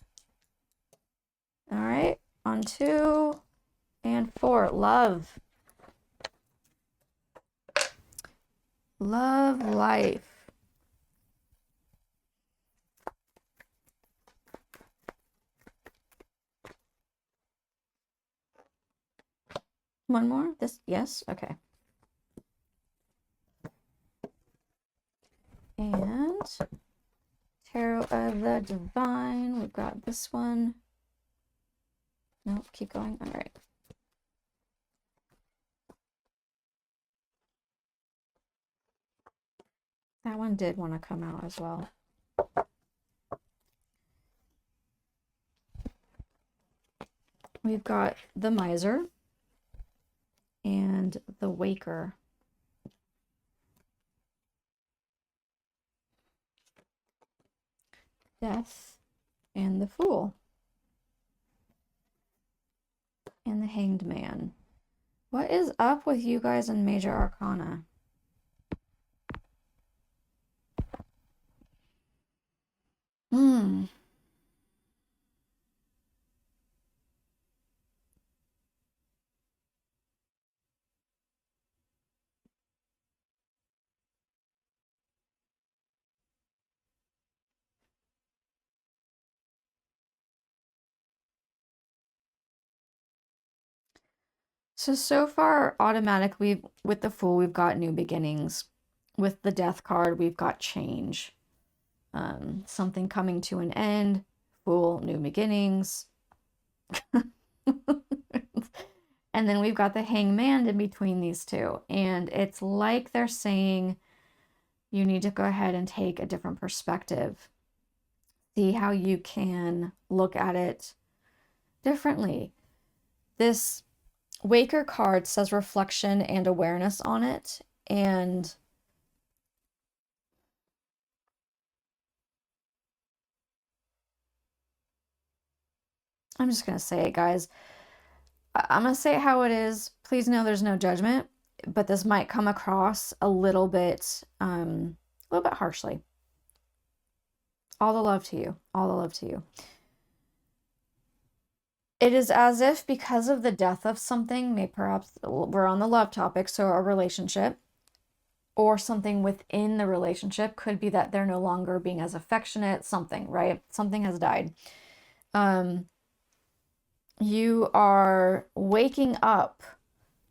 All right, on 2 and 4. Love. Love life. One more? This, yes? Okay. right. Tarot of the Divine. We've got this one. Nope, keep going. All right. That one did want to come out as well. We've got the Miser and the Waker. Death and the Fool. And the Hanged Man. What is up with you guys in Major Arcana? So far, automatically, with the Fool, we've got new beginnings. With the Death card, we've got change. Something coming to an end. Fool, new beginnings. And then we've got the Hangman in between these two. And it's like they're saying you need to go ahead and take a different perspective. See how you can look at it differently. This Waker card says reflection and awareness on it. And I'm just going to say it, guys. I'm going to say it how it is. Please know there's no judgment, but this might come across a little bit harshly. All the love to you. All the love to you. It is as if because of the death of something, maybe perhaps we're on the love topic, so a relationship or something within the relationship could be that they're no longer being as affectionate, something, right? Something has died. You are waking up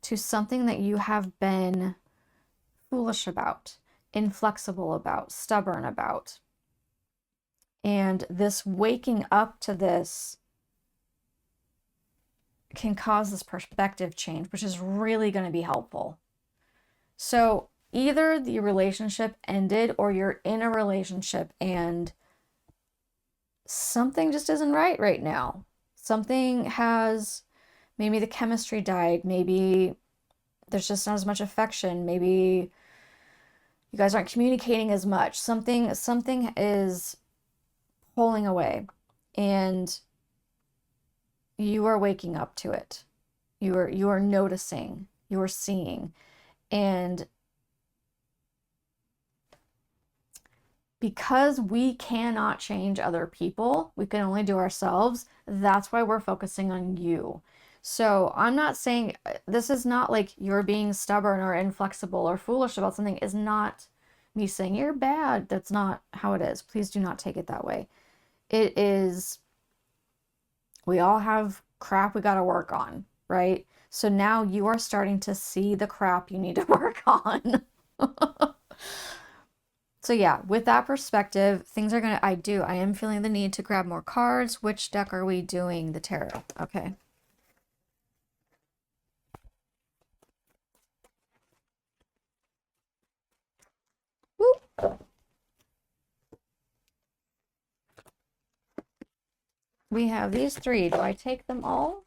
to something that you have been foolish about, inflexible about, stubborn about. And this waking up to this can cause this perspective change, which is really going to be helpful. So either the relationship ended or you're in a relationship and something just isn't right now. Something has, maybe the chemistry died, maybe there's just not as much affection, maybe you guys aren't communicating as much. Something is pulling away and you are waking up to it. You are noticing, you are seeing. And because we cannot change other people, we can only do ourselves. That's why we're focusing on you. So I'm not saying, this is not like you're being stubborn or inflexible or foolish about something. Is not me saying you're bad. That's not how it is. Please do not take it that way. It is, we all have crap we got to work on, right? So now you are starting to see the crap you need to work on. So yeah, with that perspective, things are gonna, I am feeling the need to grab more cards. Which deck are we doing? The tarot. Okay. Whoop. We have these three. Do I take them all?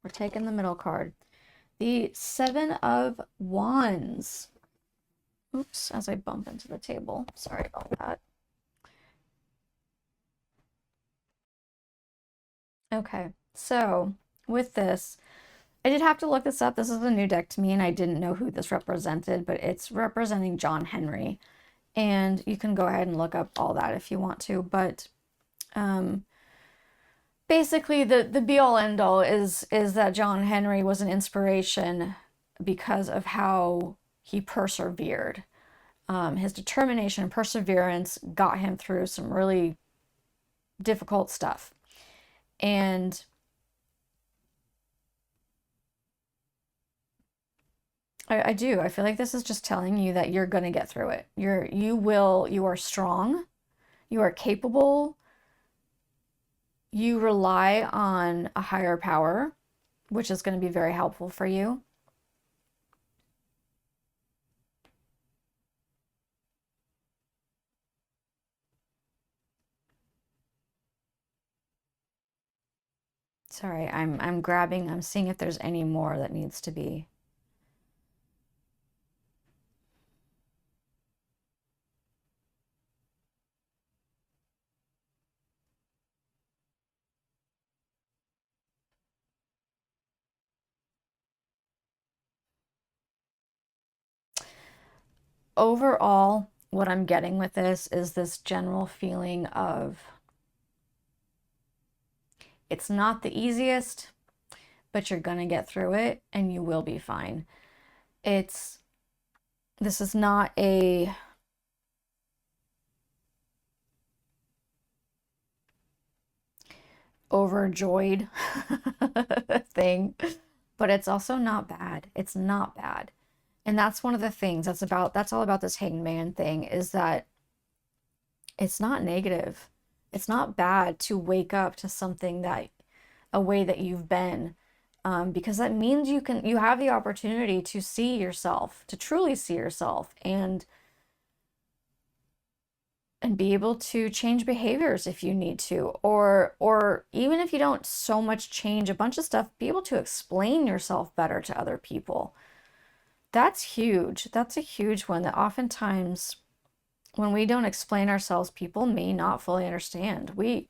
We're taking the middle card. The Seven of Wands. Oops, as I bump into the table. Sorry about that. Okay, so with this, I did have to look this up. This is a new deck to me, and I didn't know who this represented, but it's representing John Henry. And you can go ahead and look up all that if you want to. But basically, the be-all, end-all is that John Henry was an inspiration because of how he persevered. His determination and perseverance got him through some really difficult stuff. And I do. I feel like this is just telling you that you're going to get through it. You are strong. You are capable. You rely on a higher power, which is going to be very helpful for you. Sorry, I'm seeing if there's any more that needs to be. Overall, what I'm getting with this is this general feeling of it's not the easiest, but you're gonna get through it and you will be fine. This is not a overjoyed thing, but it's also not bad. It's not bad. And that's one of the things that's all about this hangman thing, is that it's not negative. It's not bad to wake up to something that a way that you've been, because that means you have the opportunity to see yourself, to truly see yourself, and be able to change behaviors if you need to, or even if you don't so much change a bunch of stuff, be able to explain yourself better to other people. That's huge. That's a huge one, that oftentimes when we don't explain ourselves, people may not fully understand. We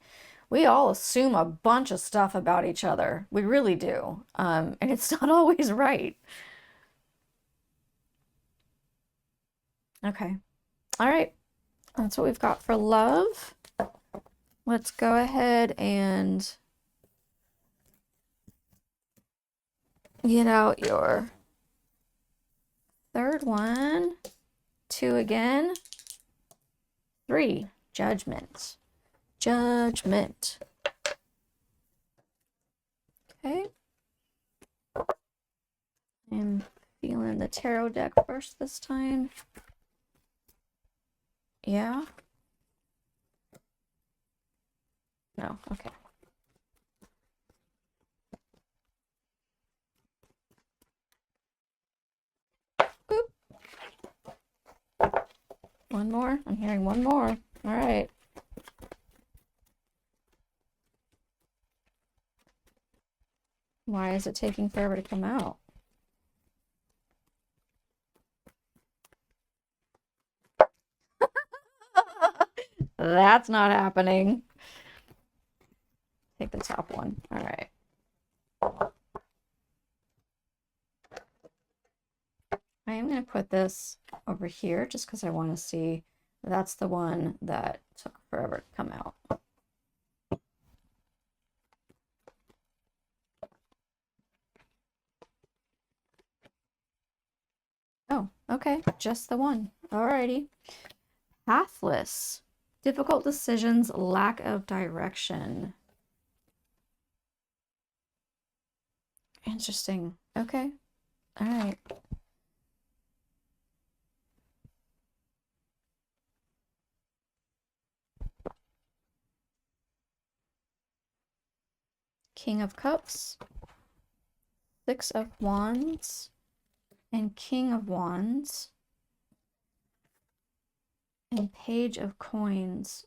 all assume a bunch of stuff about each other. We really do. And it's not always right. Okay. All right. That's what we've got for love. Let's go ahead and get out your third one. 2 again. 3, judgment. Judgment. Okay. I'm feeling the tarot deck first this time. Yeah? No, okay. Oop. One more? I'm hearing one more. All right. Why is it taking forever to come out? That's not happening. Take the top one. All right. I am going to put this over here just because I want to see. That's the one that took forever to come out. Oh, okay. Just the one. Alrighty. Pathless. Difficult decisions, lack of direction. Interesting. Okay. All right. King of Cups, 6 of Wands, and King of Wands, and Page of Coins.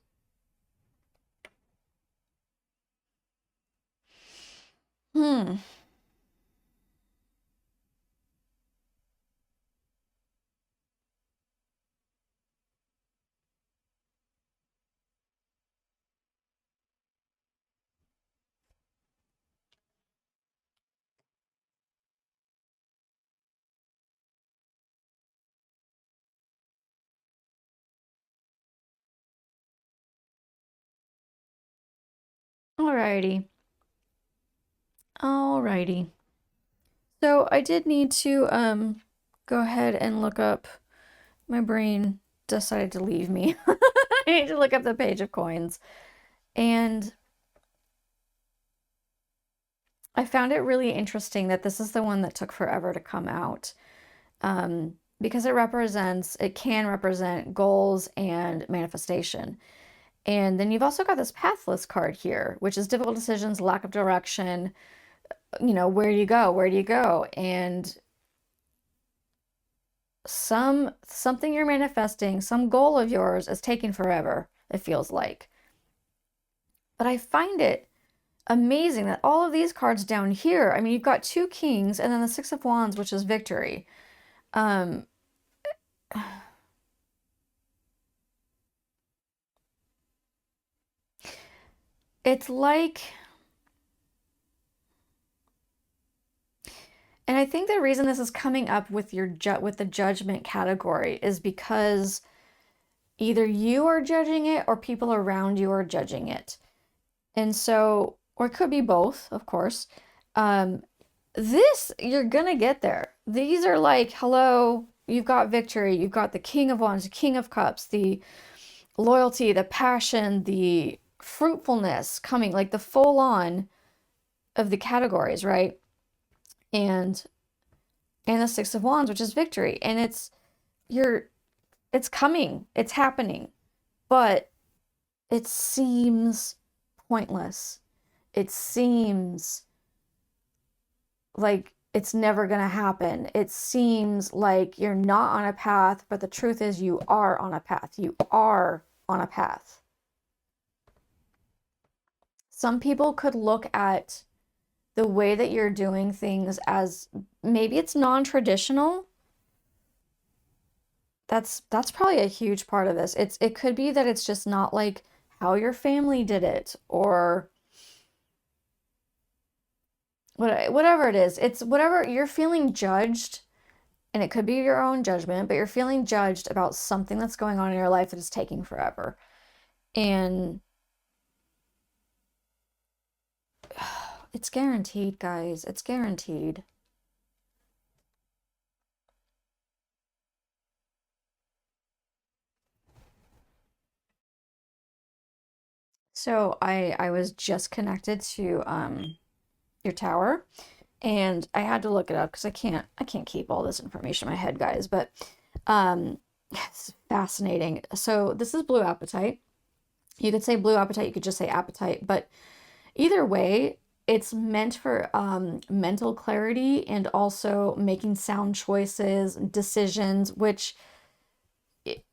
Alrighty. Alrighty. So I did need to go ahead and look up. My brain decided to leave me. I need to look up the Page of Coins. And I found it really interesting that this is the one that took forever to come out. because it can represent goals and manifestation. And then you've also got this pathless card here, which is difficult decisions, lack of direction, where do you go? Where do you go? And something you're manifesting, some goal of yours is taking forever, it feels like. But I find it amazing that all of these cards down here, I mean, you've got 2 kings and then the 6 of Wands, which is victory. It's like, and I think the reason this is coming up with with the judgment category is because either you are judging it or people around you are judging it. And so, or it could be both, of course. This, you're gonna get there. These are like, hello, you've got victory, you've got the King of Wands, the King of Cups, the loyalty, the passion, the fruitfulness coming, like the full on of the categories, right? And the 6 of Wands, which is victory. And it's coming, it's happening, but it seems pointless. It seems like it's never going to happen. It seems like you're not on a path, but the truth is you are on a path. You are on a path. Some people could look at the way that you're doing things as maybe it's non-traditional. That's probably a huge part of this. It could be that it's just not like how your family did it, or whatever it is. It's whatever you're feeling judged, and it could be your own judgment, but you're feeling judged about something that's going on in your life that is taking forever. And it's guaranteed, guys. It's guaranteed. So I was just connected to your tower, and I had to look it up because I can't keep all this information in my head, guys. But it's fascinating. So this is blue apatite. You could say blue apatite, you could just say apatite, but either way, it's meant for mental clarity and also making sound choices, decisions, which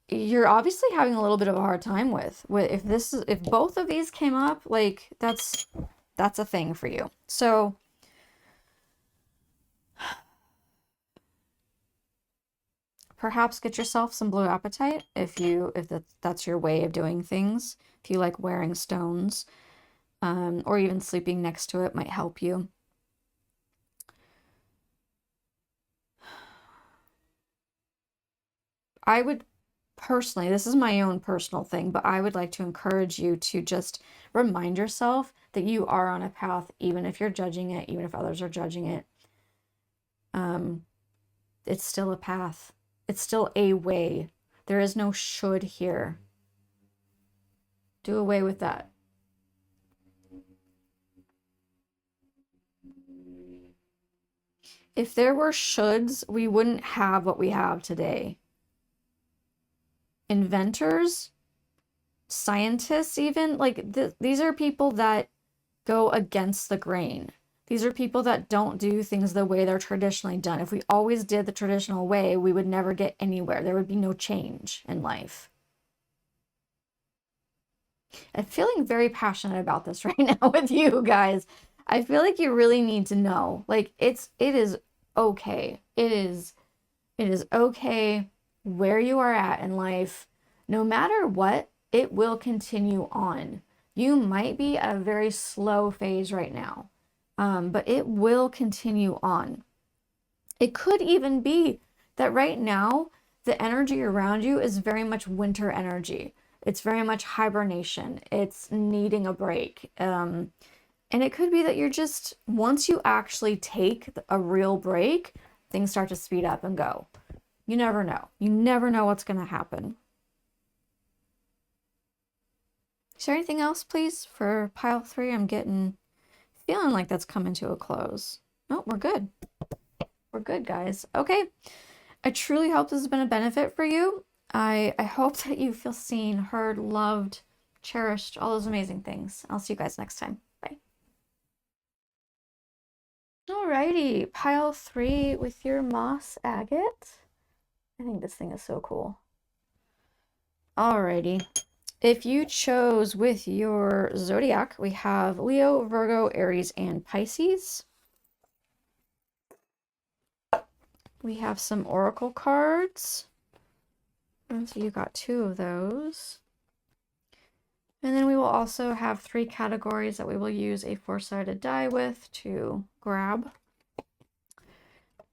you're obviously having a little bit of a hard time with. If both of these came up, like that's a thing for you. So perhaps get yourself some blue apatite if that's your way of doing things. If you like wearing stones, or even sleeping next to it might help you. I would personally, this is my own personal thing, but I would like to encourage you to just remind yourself that you are on a path, even if you're judging it, even if others are judging it. It's still a path. It's still a way. There is no should here. Do away with that. If there were shoulds, we wouldn't have what we have today. Inventors, scientists, even, like these are people that go against the grain. These are people that don't do things the way they're traditionally done. If we always did the traditional way, we would never get anywhere. There would be no change in life. I'm feeling very passionate about this right now with you guys. I feel like you really need to know. Like it is okay. It is okay where you are at in life. No matter what, it will continue on. You might be at a very slow phase right now, but it will continue on. It could even be that right now, the energy around you is very much winter energy. It's very much hibernation. It's needing a break. And it could be that you're just, once you actually take a real break, things start to speed up and go. You never know. You never know what's going to happen. Is there anything else, please, for pile 3? I'm feeling like that's coming to a close. Oh, we're good. We're good, guys. Okay. I truly hope this has been a benefit for you. I hope that you feel seen, heard, loved, cherished, all those amazing things. I'll see you guys next time. Bye. Alrighty, pile 3 with your moss agate. I think this thing is so cool. Alrighty. If you chose with your zodiac, we have Leo, Virgo, Aries, and Pisces. We have some oracle cards. And so you got 2 of those. And then we will also have 3 categories that we will use a 4-sided die with to grab.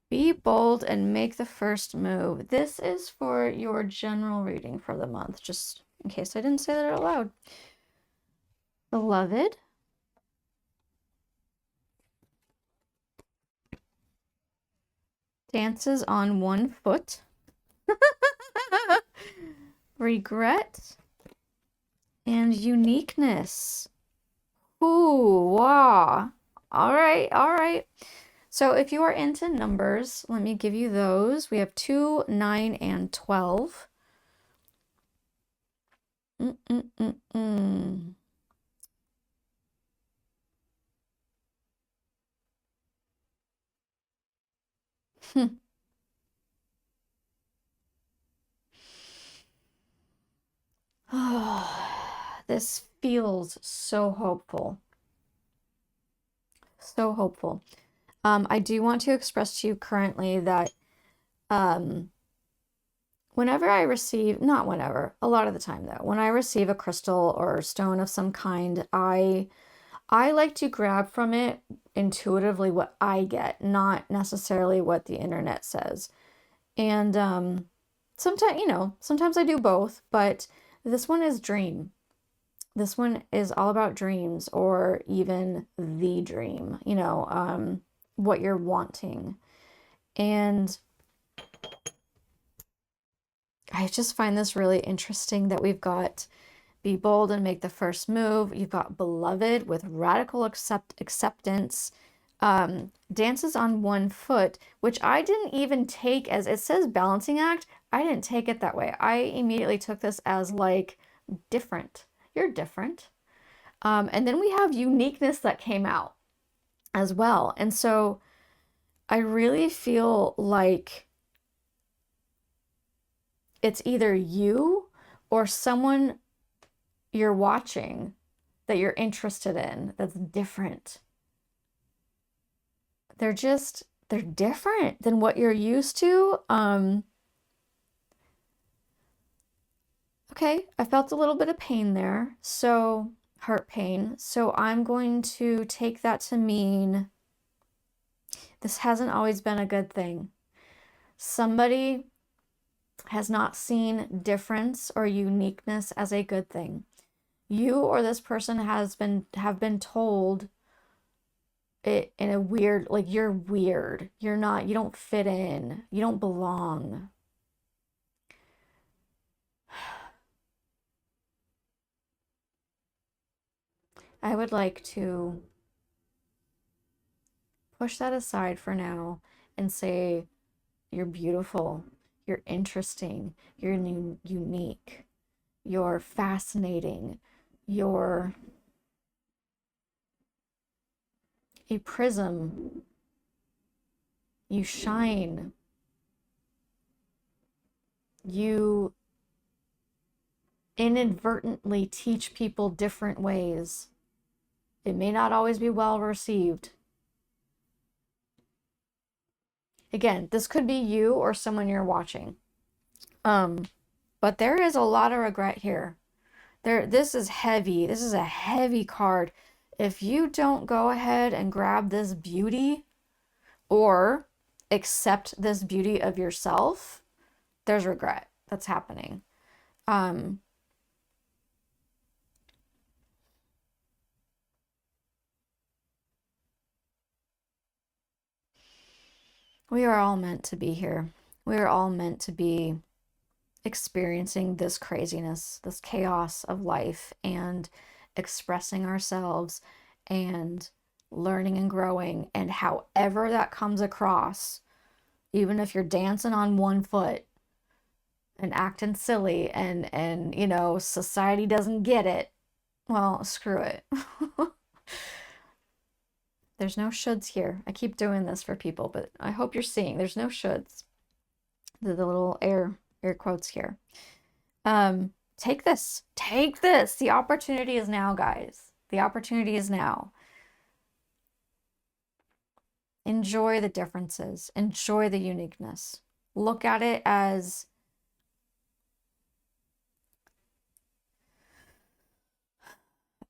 Be bold and make the first move. This is for your general reading for the month, just in case I didn't say that out loud. Beloved. Dances on one foot. Regret. And uniqueness. Ooh, wow. All right, all right. So if you are into numbers, let me give you those. We have 2, 9, and 12. This feels so hopeful. So hopeful. I do want to express to you currently that whenever I receive, not whenever, a lot of the time though, when I receive a crystal or stone of some kind, I like to grab from it intuitively what I get, not necessarily what the internet says. And sometimes, sometimes I do both, but this one is dream. This one is all about dreams, or even the dream, what you're wanting. And I just find this really interesting that we've got be bold and make the first move. You've got beloved with radical acceptance. Dances on one foot, which I didn't even take as, it says balancing act. I didn't take it that way. I immediately took this as like different. You're different. And then we have uniqueness that came out as well. And so I really feel like it's either you or someone you're watching that you're interested in that's different. They're different than what you're used to. Okay, I felt a little bit of pain there, so heart pain. So I'm going to take that to mean this hasn't always been a good thing. Somebody has not seen difference or uniqueness as a good thing. You or this person have been told it in a weird, like, you're weird. You don't fit in. You don't belong. I would like to push that aside for now and say, you're beautiful, you're interesting, you're unique, you're fascinating, you're a prism, you shine, you inadvertently teach people different ways. It may not always be well received. Again, this could be you or someone you're watching. But there is a lot of regret here. This is heavy. This is a heavy card. If you don't go ahead and grab this beauty or accept this beauty of yourself, there's regret that's happening. We are all meant to be here. We are all meant to be experiencing this craziness, this chaos of life, and expressing ourselves and learning and growing. And however that comes across, even if you're dancing on one foot and acting silly and you know, society doesn't get it, well, screw it. There's no shoulds here. I keep doing this for people, but I hope you're seeing there's no shoulds. The little air quotes here. Take this. Take this. The opportunity is now, guys. The opportunity is now. Enjoy the differences. Enjoy the uniqueness. Look at it as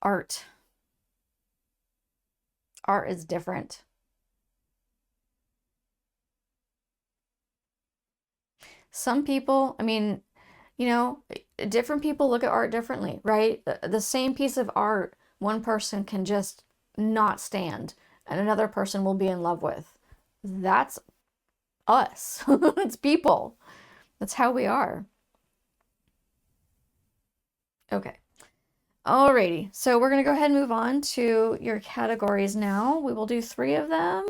art. Art is different. Some people, I mean, you know, different people look at art differently, right? The same piece of art, one person can just not stand and another person will be in love with. That's us. It's people. That's how we are. Okay. Alrighty. So we're going to go ahead and move on to your categories now. We will do 3 of them.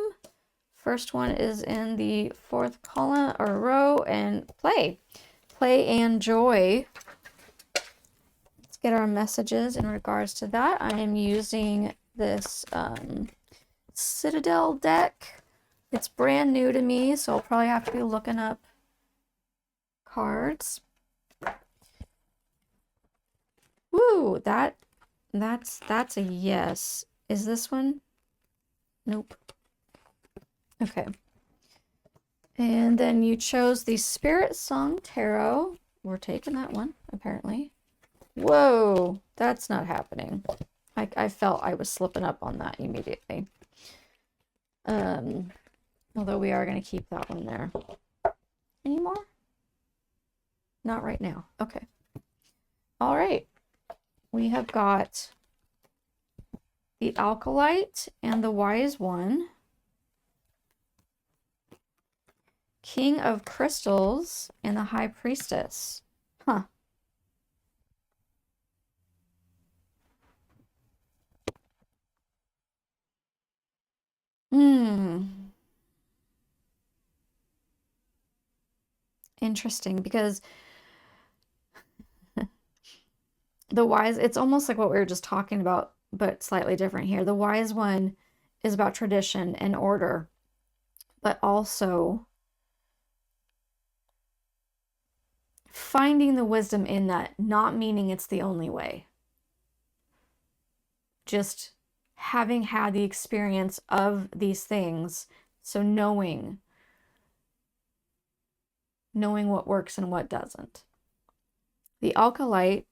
First one is in the 4th column or row, and play. Play and joy. Let's get our messages in regards to that. I am using this Citadel deck. It's brand new to me, so I'll probably have to be looking up cards. Woo, that's a yes. Is this one? Nope. Okay. And then you chose the Spiritsong Tarot. We're taking that one, apparently. Whoa, that's not happening. I felt I was slipping up on that immediately. Although we are going to keep that one there. Any more? Not right now. Okay. All right. We have got the Alkalite and the Wise One. King of Crystals and the High Priestess. Huh. Interesting, because the wise, it's almost like what we were just talking about, but slightly different here. The Wise One is about tradition and order, but also finding the wisdom in that, not meaning it's the only way. Just having had the experience of these things, so knowing what works and what doesn't. The Alkalite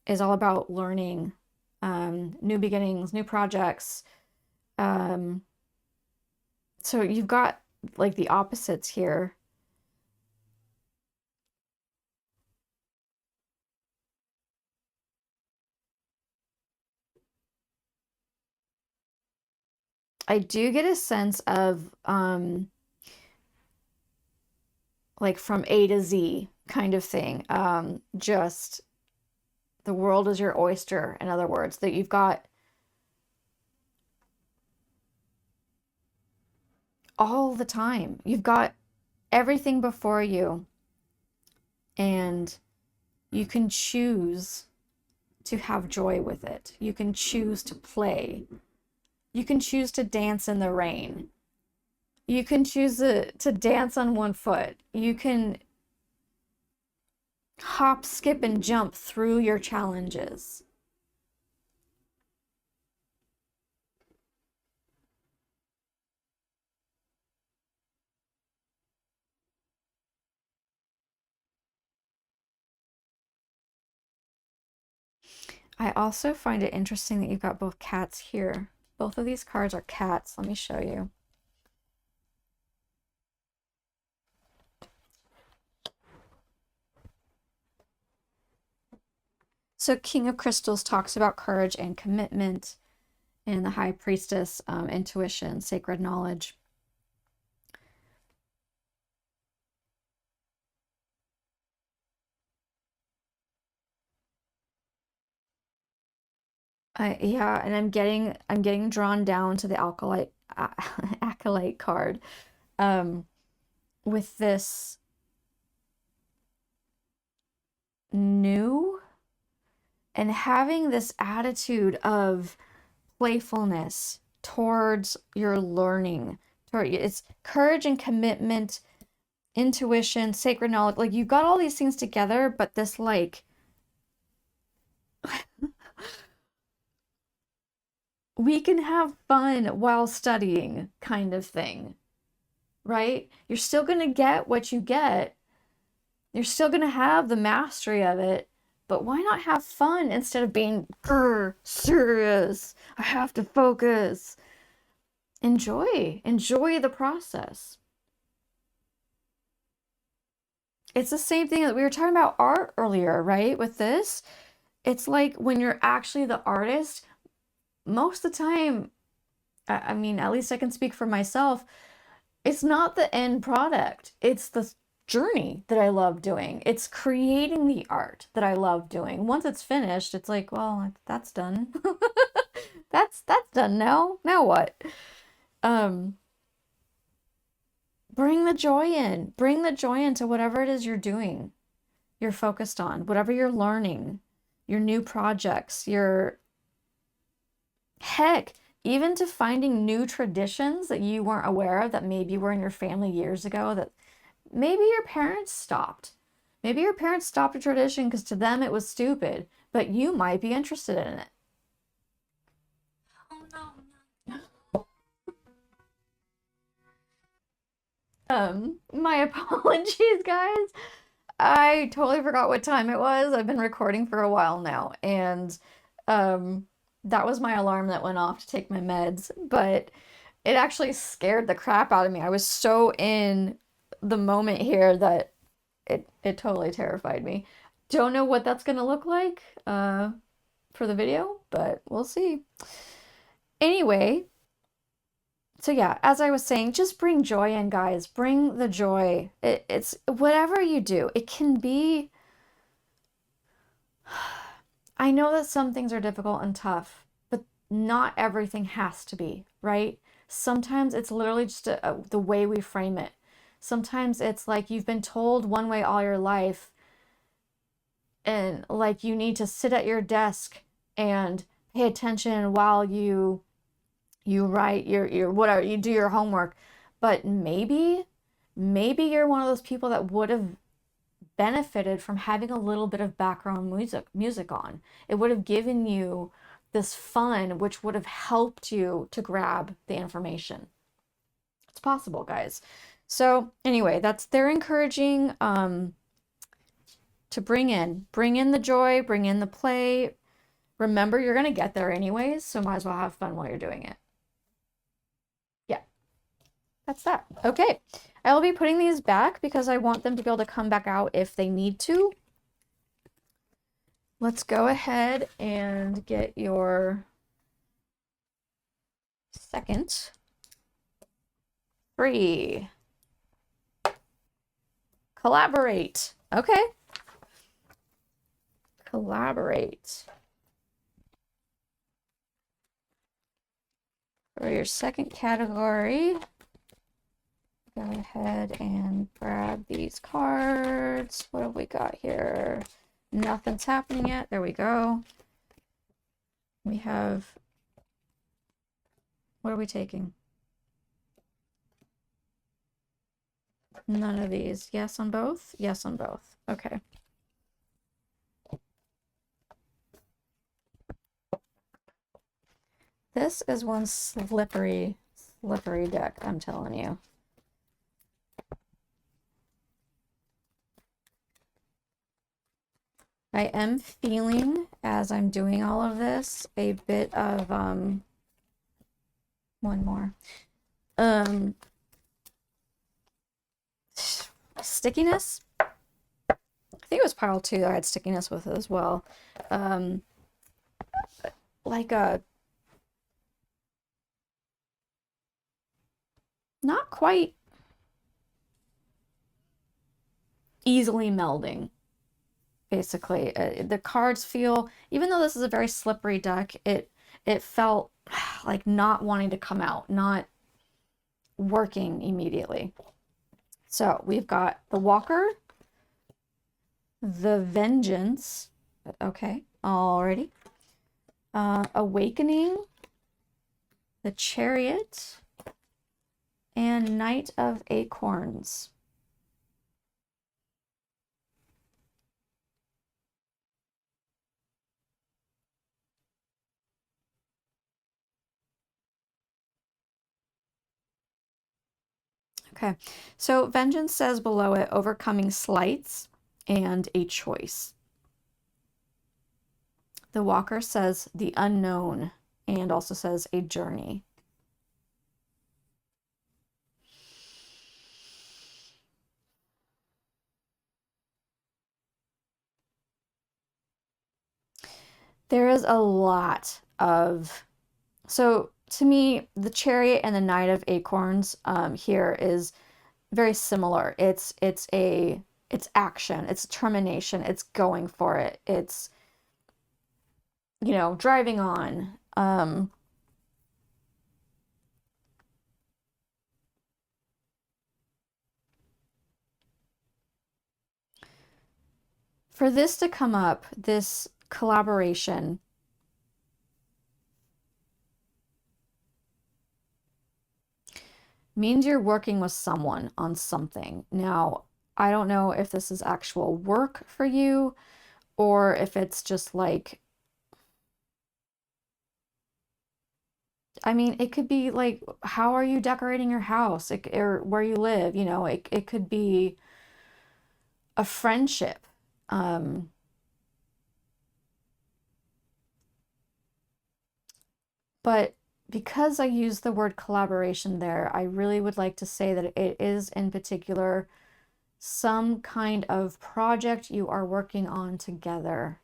is all about learning, new beginnings, new projects. So you've got like the opposites here. I do get a sense of like from A to Z kind of thing. Just the world is your oyster, in other words, that you've got all the time. You've got everything before you, and you can choose to have joy with it. You can choose to play. You can choose to dance in the rain. You can choose to dance on one foot. You can hop, skip, and jump through your challenges. I also find it interesting that you've got both cats here. Both of these cards are cats. Let me show you. So King of Crystals talks about courage and commitment, and the High Priestess, intuition, sacred knowledge. Yeah, and I'm getting drawn down to the Acolyte card. with this new and having this attitude of playfulness towards your learning. It's courage and commitment, intuition, sacred knowledge. Like, you've got all these things together, but this, like, we can have fun while studying kind of thing, right? You're still going to get what you get. You're still going to have the mastery of it, but why not have fun instead of being serious? I have to focus. Enjoy the process. It's the same thing that we were talking about art earlier, right? With this, it's like when you're actually the artist, most of the time, I mean, at least I can speak for myself, it's not the end product. It's the journey that I love doing. It's creating the art that I love doing. Once it's finished, it's like, well, that's done. That's done now. Now what? Bring the joy in. Bring the joy into whatever it is you're doing. You're focused on, whatever you're learning, your new projects, heck, even to finding new traditions that you weren't aware of that maybe were in your family years ago that maybe your parents stopped. Maybe your parents stopped a tradition because to them it was stupid, but you might be interested in it. My apologies, guys. I totally forgot what time it was. I've been recording for a while now, and that was my alarm that went off to take my meds, but it actually scared the crap out of me. I was so in the moment here that it totally terrified me. Don't know what that's gonna look like for the video, but we'll see. Anyway, so yeah, as I was saying, just bring joy in, guys. Bring the joy. It's whatever you do. It can be. I know that some things are difficult and tough, but not everything has to be, right? Sometimes it's literally just the way we frame it. Sometimes it's like you've been told one way all your life, and like you need to sit at your desk and pay attention while you write your whatever, you do your homework. But maybe you're one of those people that would have benefited from having a little bit of background music on. It would have given you this fun, which would have helped you to grab the information. It's possible, guys. So anyway, they're encouraging to bring in the joy, bring in the play. Remember, you're gonna get there anyways, so might as well have fun while you're doing it. Yeah, that's that. Okay, I will be putting these back because I want them to be able to come back out if they need to. Let's go ahead and get your second 3. Collaborate. Okay. Collaborate. For your second category, go ahead and grab these cards. What have we got here? Nothing's happening yet. There we go. We have, what are we taking? None of these. Yes on both? Yes on both. Okay. This is one slippery deck, I'm telling you. I am feeling, as I'm doing all of this, a bit of, one more. Stickiness. I think it was pile 2 that I had stickiness with it as well. Like a not quite easily melding, basically. The cards feel, even though this is a very slippery deck, it felt like not wanting to come out, not working immediately. So we've got the Walker, the Vengeance, okay, already, Awakening, the Chariot, and Knight of Acorns. Okay, so Vengeance says below it, overcoming slights and a choice. The Walker says the unknown and also says a journey. There is a lot of, so to me, the Chariot and the Knight of Acorns here is very similar. It's action, it's determination, it's going for it, it's, you know, driving on. For this to come up, this collaboration, means you're working with someone on something. Now, I don't know if this is actual work for you or if it's just like, I mean, it could be like, how are you decorating your house, or where you live, you know, it could be a friendship. But because I use the word collaboration there, I really would like to say that it is in particular some kind of project you are working on together.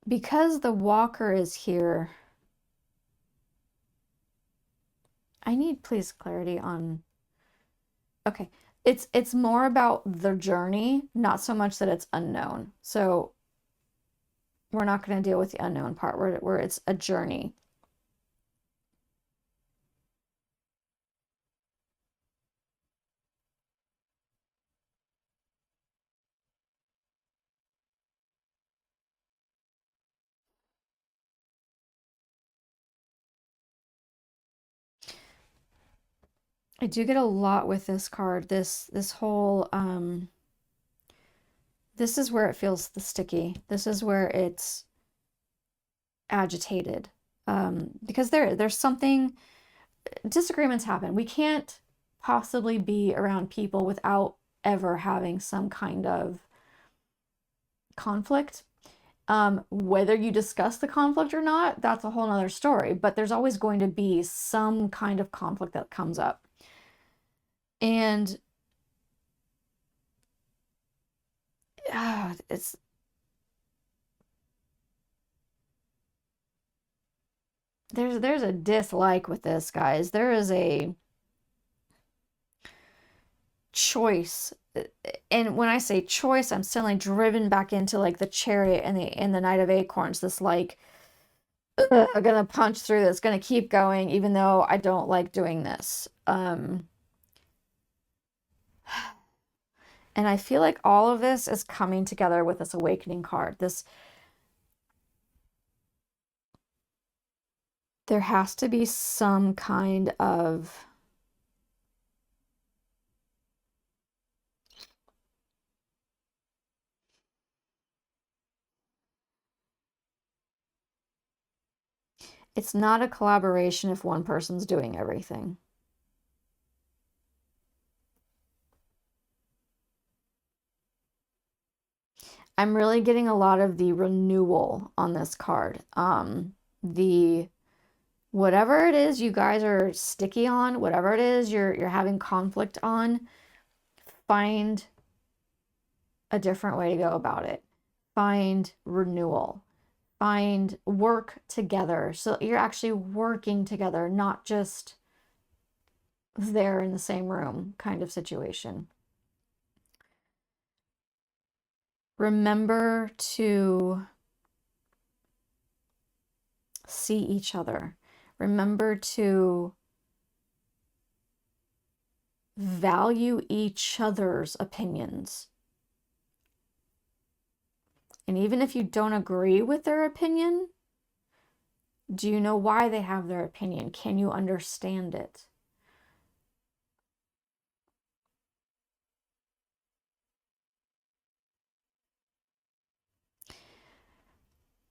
Because the Walker is here, I need please clarity on, okay, it's more about the journey, not so much that it's unknown. So we're not going to deal with the unknown part where it's a journey. I do get a lot with this card. This whole this is where it feels the sticky. This is where it's agitated. Because there's something, disagreements happen. We can't possibly be around people without ever having some kind of conflict. Whether you discuss the conflict or not, that's a whole nother story, but there's always going to be some kind of conflict that comes up. And it's there's a dislike with this, guys. There is a choice, and when I say choice, I'm suddenly driven back into like the Chariot and the Knight of Acorns. This like, I'm gonna punch through this, gonna keep going, even though I don't like doing this. And I feel like all of this is coming together with this Awakening card. There has to be some kind of, it's not a collaboration if one person's doing everything. I'm really getting a lot of the renewal on this card. The whatever it is you guys are sticky on, whatever it is you're having conflict on, find a different way to go about it. Find renewal. Find work together. So you're actually working together, not just there in the same room kind of situation. remember to see each other. Remember to value each other's opinions. And even if you don't agree with their opinion, do you know why they have their opinion? Can you understand it?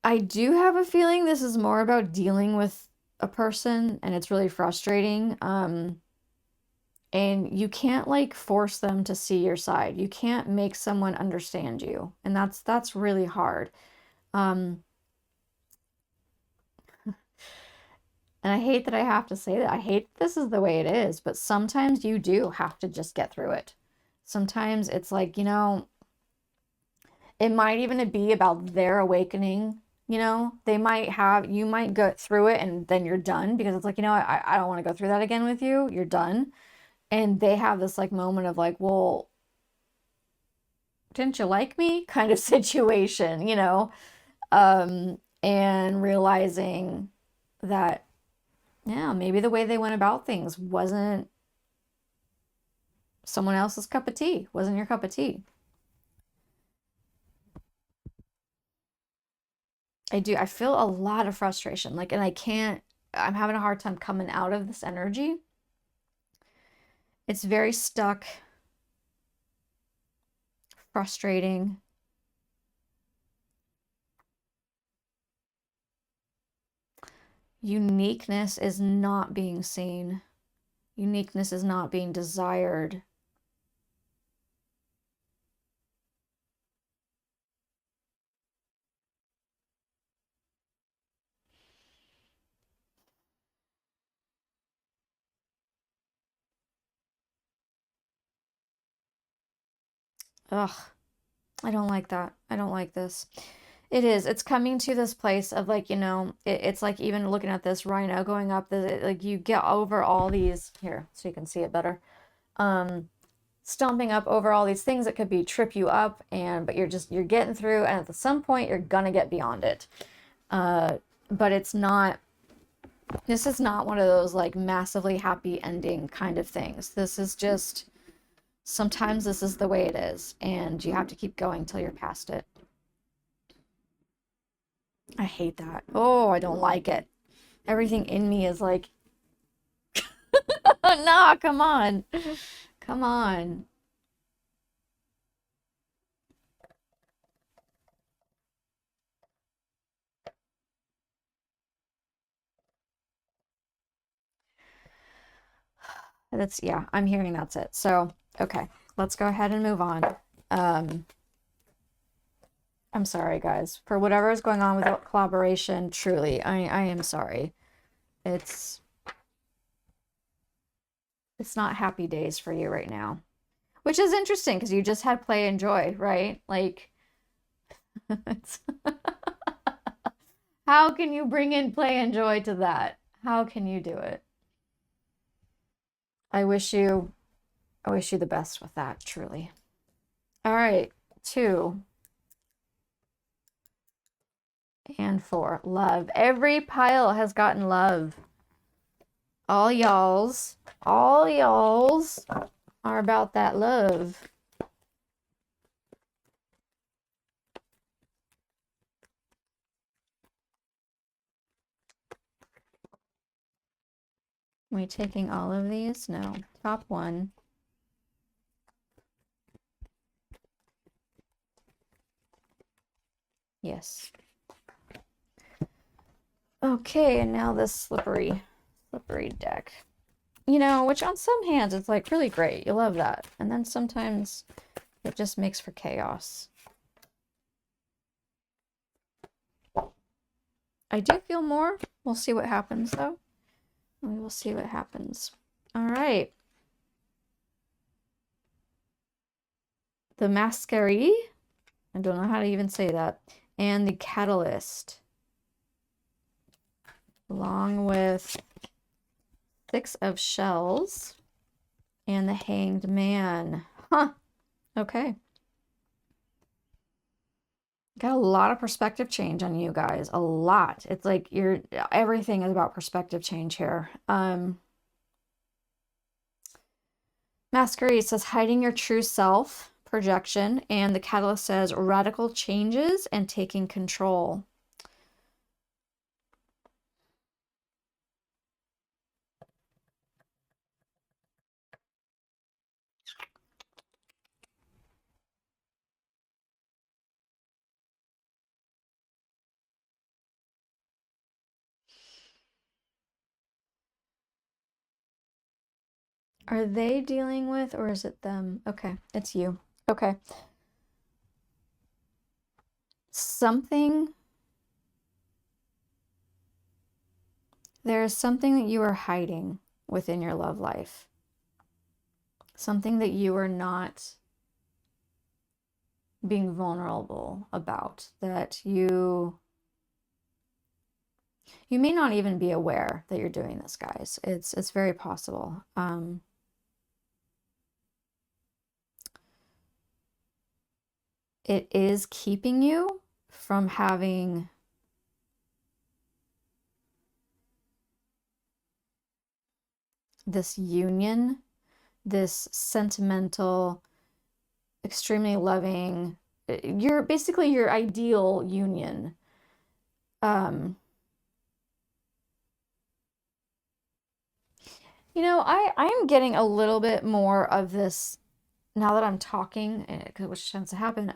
I do have a feeling this is more about dealing with a person, and it's really frustrating. And you can't like force them to see your side. You can't make someone understand you, and that's really hard. And I hate that I have to say that. I hate this is the way it is, but sometimes you do have to just get through it. Sometimes it's like, you know, it might even be about their awakening. You know, they might have, you might go through it and then you're done because it's like, you know, I don't want to go through that again with you. You're done. And they have this like moment of like, well, didn't you like me kind of situation, you know? And realizing that, yeah, maybe the way they went about things wasn't someone else's cup of tea, wasn't your cup of tea. I feel a lot of frustration, like, and I'm having a hard time coming out of this energy. It's very stuck, frustrating. Uniqueness is not being seen. Uniqueness is not being desired. Ugh, I don't like that. I don't like this. It is. It's coming to this place of like, you know, it's like even looking at this rhino going up, like you get over all these, here, so you can see it better. Stomping up over all these things that could be trip you up, but you're getting through, and at some point you're gonna get beyond it. But it's not, this is not one of those like massively happy ending kind of things. This is just, sometimes this is the way it is, and you have to keep going till you're past it. I hate that. Oh, I don't like it. Everything in me is like, no, come on. Come on. Yeah, I'm hearing that's it. So, okay, let's go ahead and move on. I'm sorry, guys, for whatever is going on with collaboration. Truly, I am sorry. It's not happy days for you right now, which is interesting because you just had play and joy, right? Like, how can you bring in play and joy to that? How can you do it? I wish you the best with that, truly. All right, 2 and 4. Love. Every pile has gotten love. All y'alls are about that love. Are we taking all of these? No. Top 1. Yes. Okay, and now this slippery deck. You know, which on some hands it's like really great. You love that. And then sometimes it just makes for chaos. I do feel more. We'll see what happens though. We will see what happens. All right. The Masquerie. I don't know how to even say that. And the Catalyst. Along with 6 of Shells and the Hanged Man. Huh. Okay. Got a lot of perspective change on you guys. A lot. It's like everything is about perspective change here. Masquerade says hiding your true self, projection, and the Catalyst says radical changes and taking control. Are they dealing with, or is it them? Okay, it's you. Okay. There's something that you are hiding within your love life. Something that you are not being vulnerable about, that you may not even be aware that you're doing this, guys. It's very possible. It is keeping you from having this union, this sentimental, extremely loving, basically your ideal union. You know, I am getting a little bit more of this now that I'm talking, which tends to happen.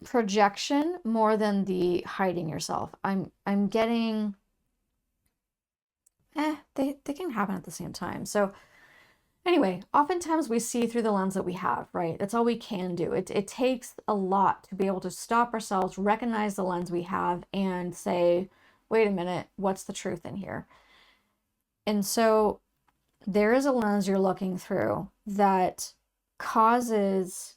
Projection more than the hiding yourself. I'm getting they can happen at the same time. So anyway, oftentimes we see through the lens that we have, right? That's all we can do. It takes a lot to be able to stop ourselves, recognize the lens we have, and say, wait a minute, what's the truth in here? And so there is a lens you're looking through that causes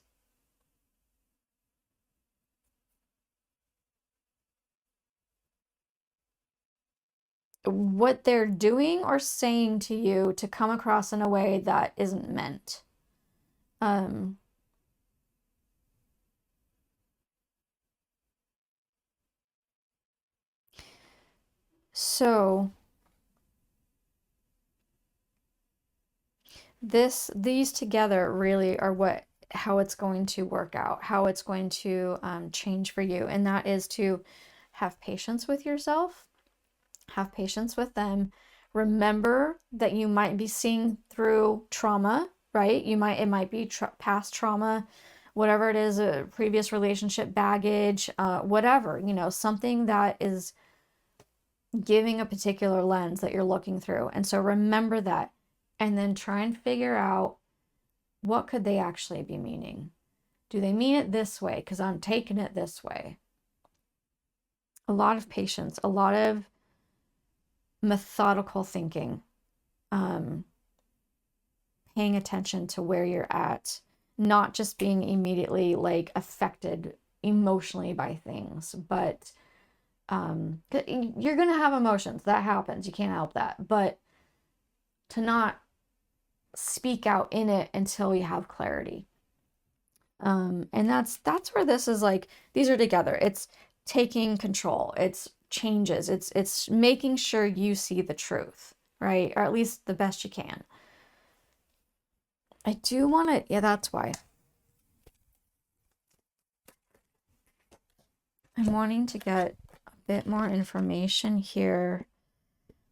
what they're doing or saying to you to come across in a way that isn't meant. So these together really are how it's going to work out, how it's going to change for you, and that is to have patience with yourself, have patience with them. Remember that you might be seeing through trauma, right? It might be past trauma, whatever it is, a previous relationship baggage, whatever, something that is giving a particular lens that you're looking through. And so remember that, and then try and figure out what could they actually be meaning. Do they mean it this way? Because I'm taking it this way. A lot of patience, a lot of methodical thinking, paying attention to where you're at, not just being immediately like affected emotionally by things, but you're going to have emotions. That happens. You can't help that. But to not speak out in it until you have clarity. And that's where this is like, these are together. It's taking control. It's changes. It's making sure you see the truth, right? Or at least the best you can. I do want to, yeah, that's why. I'm wanting to get a bit more information here.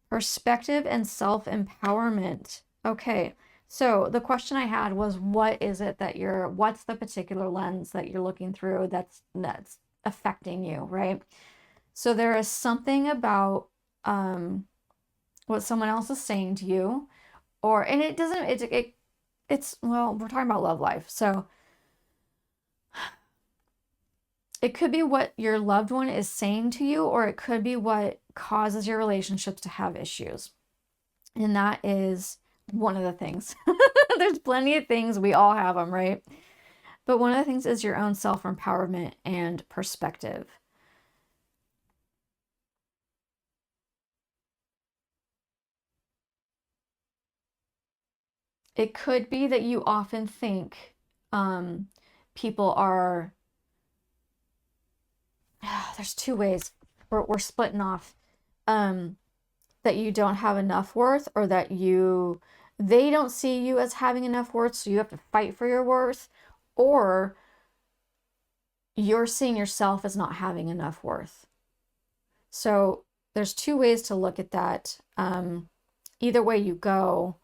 Perspective and self-empowerment. Okay. So the question I had was, what's the particular lens that you're looking through that's affecting you, right? So there is something about what someone else is saying to you, and it doesn't, well, we're talking about love life. So it could be what your loved one is saying to you, or it could be what causes your relationships to have issues. And that is one of the things. There's plenty of things. We all have them, right? But one of the things is your own self-empowerment and perspective. It could be that you often think people are, there's two ways we're splitting off, that you don't have enough worth, or that they don't see you as having enough worth, so you have to fight for your worth, or you're seeing yourself as not having enough worth. So there's two ways to look at that. Either way you go,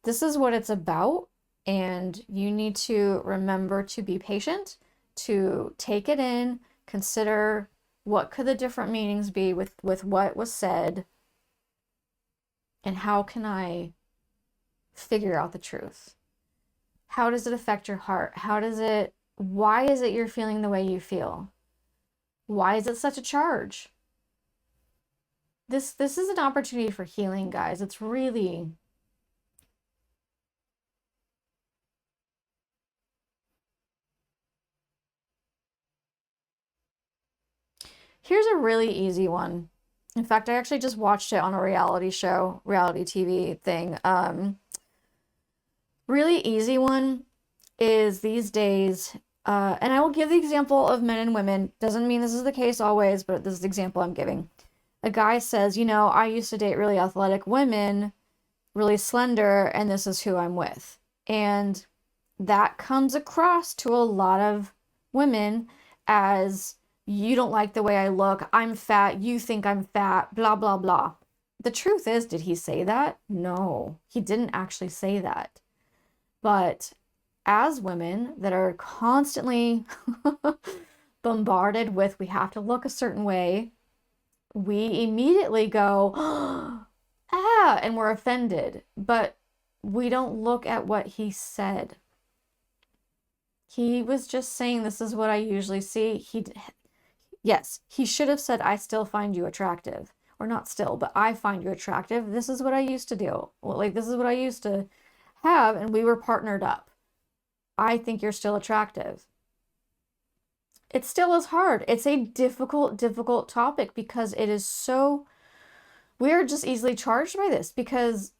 this is what it's about, and you need to remember to be patient, to take it in, consider what could the different meanings be with what was said, and how can I figure out the truth? How does it affect your heart? Why is it you're feeling the way you feel? Why is it such a charge? This is an opportunity for healing, guys. It's really, here's a really easy one. In fact, I actually just watched it on a reality TV thing. Really easy one is these days, and I will give the example of men and women. Doesn't mean this is the case always, but this is the example I'm giving. A guy says, I used to date really athletic women, really slender, and this is who I'm with. And that comes across to a lot of women as, you don't like the way I look, I'm fat, you think I'm fat, blah, blah, blah. The truth is, did he say that? No, he didn't actually say that. But as women that are constantly bombarded with, we have to look a certain way, we immediately go, and we're offended. But we don't look at what he said. He was just saying, this is what I usually see. Yes, he should have said, I still find you attractive. Or not still, but I find you attractive. This is what I used to do. This is what I used to have, and we were partnered up. I think you're still attractive. It still is hard. It's a difficult topic, because it is so, we're just easily charged by this, because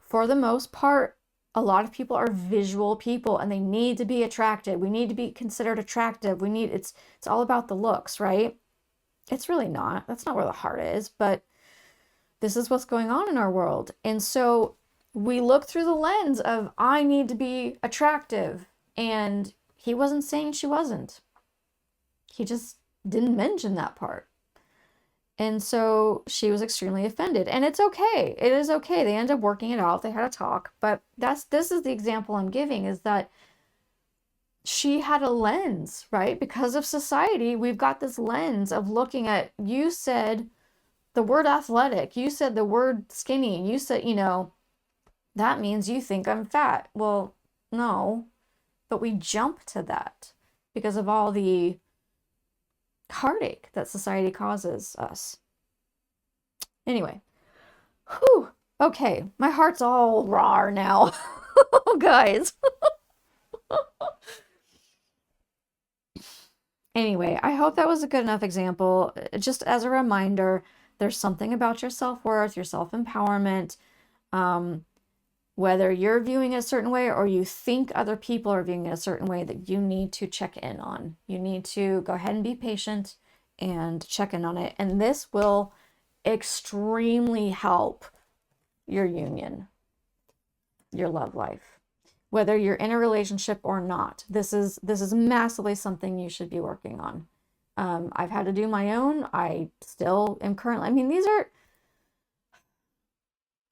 for the most part, a lot of people are visual people, and they need to be attracted. We need to be considered attractive. It's all about the looks, right? It's really not. That's not where the heart is, but this is what's going on in our world. And so we look through the lens of, I need to be attractive, and he wasn't saying she wasn't. He just didn't mention that part. And so she was extremely offended. And it's okay. It is okay. They ended up working it out. They had a talk. But this is the example I'm giving, is that she had a lens, right? Because of society, we've got this lens of looking at, you said the word athletic, you said the word skinny, you said, that means you think I'm fat. Well, no, but we jump to that because of all the heartache that society causes us. Anyway, whew, okay, my heart's all raw now, guys. Anyway, I hope that was a good enough example. Just as a reminder, there's something about your self-worth, your self-empowerment, whether you're viewing it a certain way or you think other people are viewing it a certain way, that you need to check in on. You need to go ahead and be patient and check in on it. And this will extremely help your union, your love life, whether you're in a relationship or not. This is massively something you should be working on. I've had to do my own. I still am currently,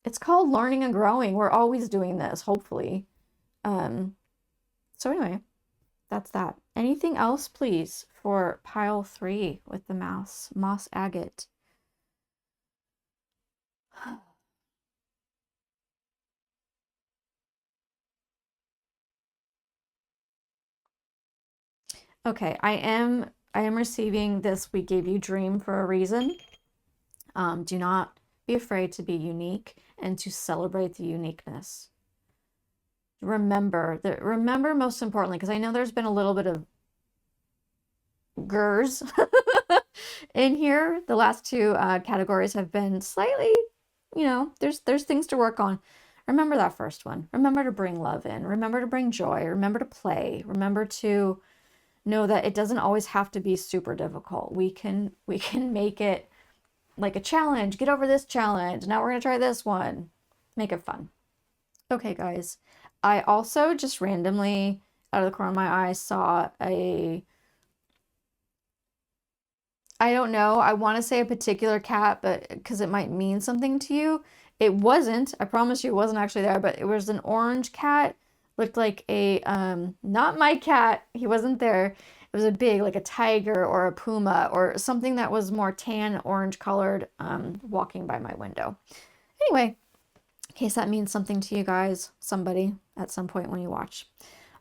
it's called learning and growing. We're always doing this, hopefully. So anyway, that's that. Anything else, please, for pile 3 with the moss agate? Okay, I am receiving this. We gave you dream for a reason. Do not be afraid to be unique and to celebrate the uniqueness. Remember most importantly, because I know there's been a little bit of gers in here. The last 2 categories have been slightly, there's things to work on. remember that first one. Remember to bring love in. Remember to bring joy. Remember to play. Remember to know that it doesn't always have to be super difficult. We can make it like a challenge. Get over this challenge. Now we're going to try this one. Make it fun. Okay, guys. I also just randomly, out of the corner of my eye, saw a, I don't know, I want to say a particular cat, but because it might mean something to you. It wasn't. I promise you it wasn't actually there, but it was an orange cat. Looked like a, not my cat. He wasn't there. It was a big, like a tiger or a puma or something that was more tan, orange colored, walking by my window. Anyway, in case that means something to you guys, somebody at some point when you watch.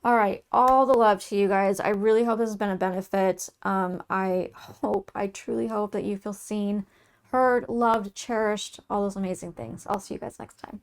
All right, all the love to you guys. I really hope this has been a benefit. I truly hope that you feel seen, heard, loved, cherished, all those amazing things. I'll see you guys next time.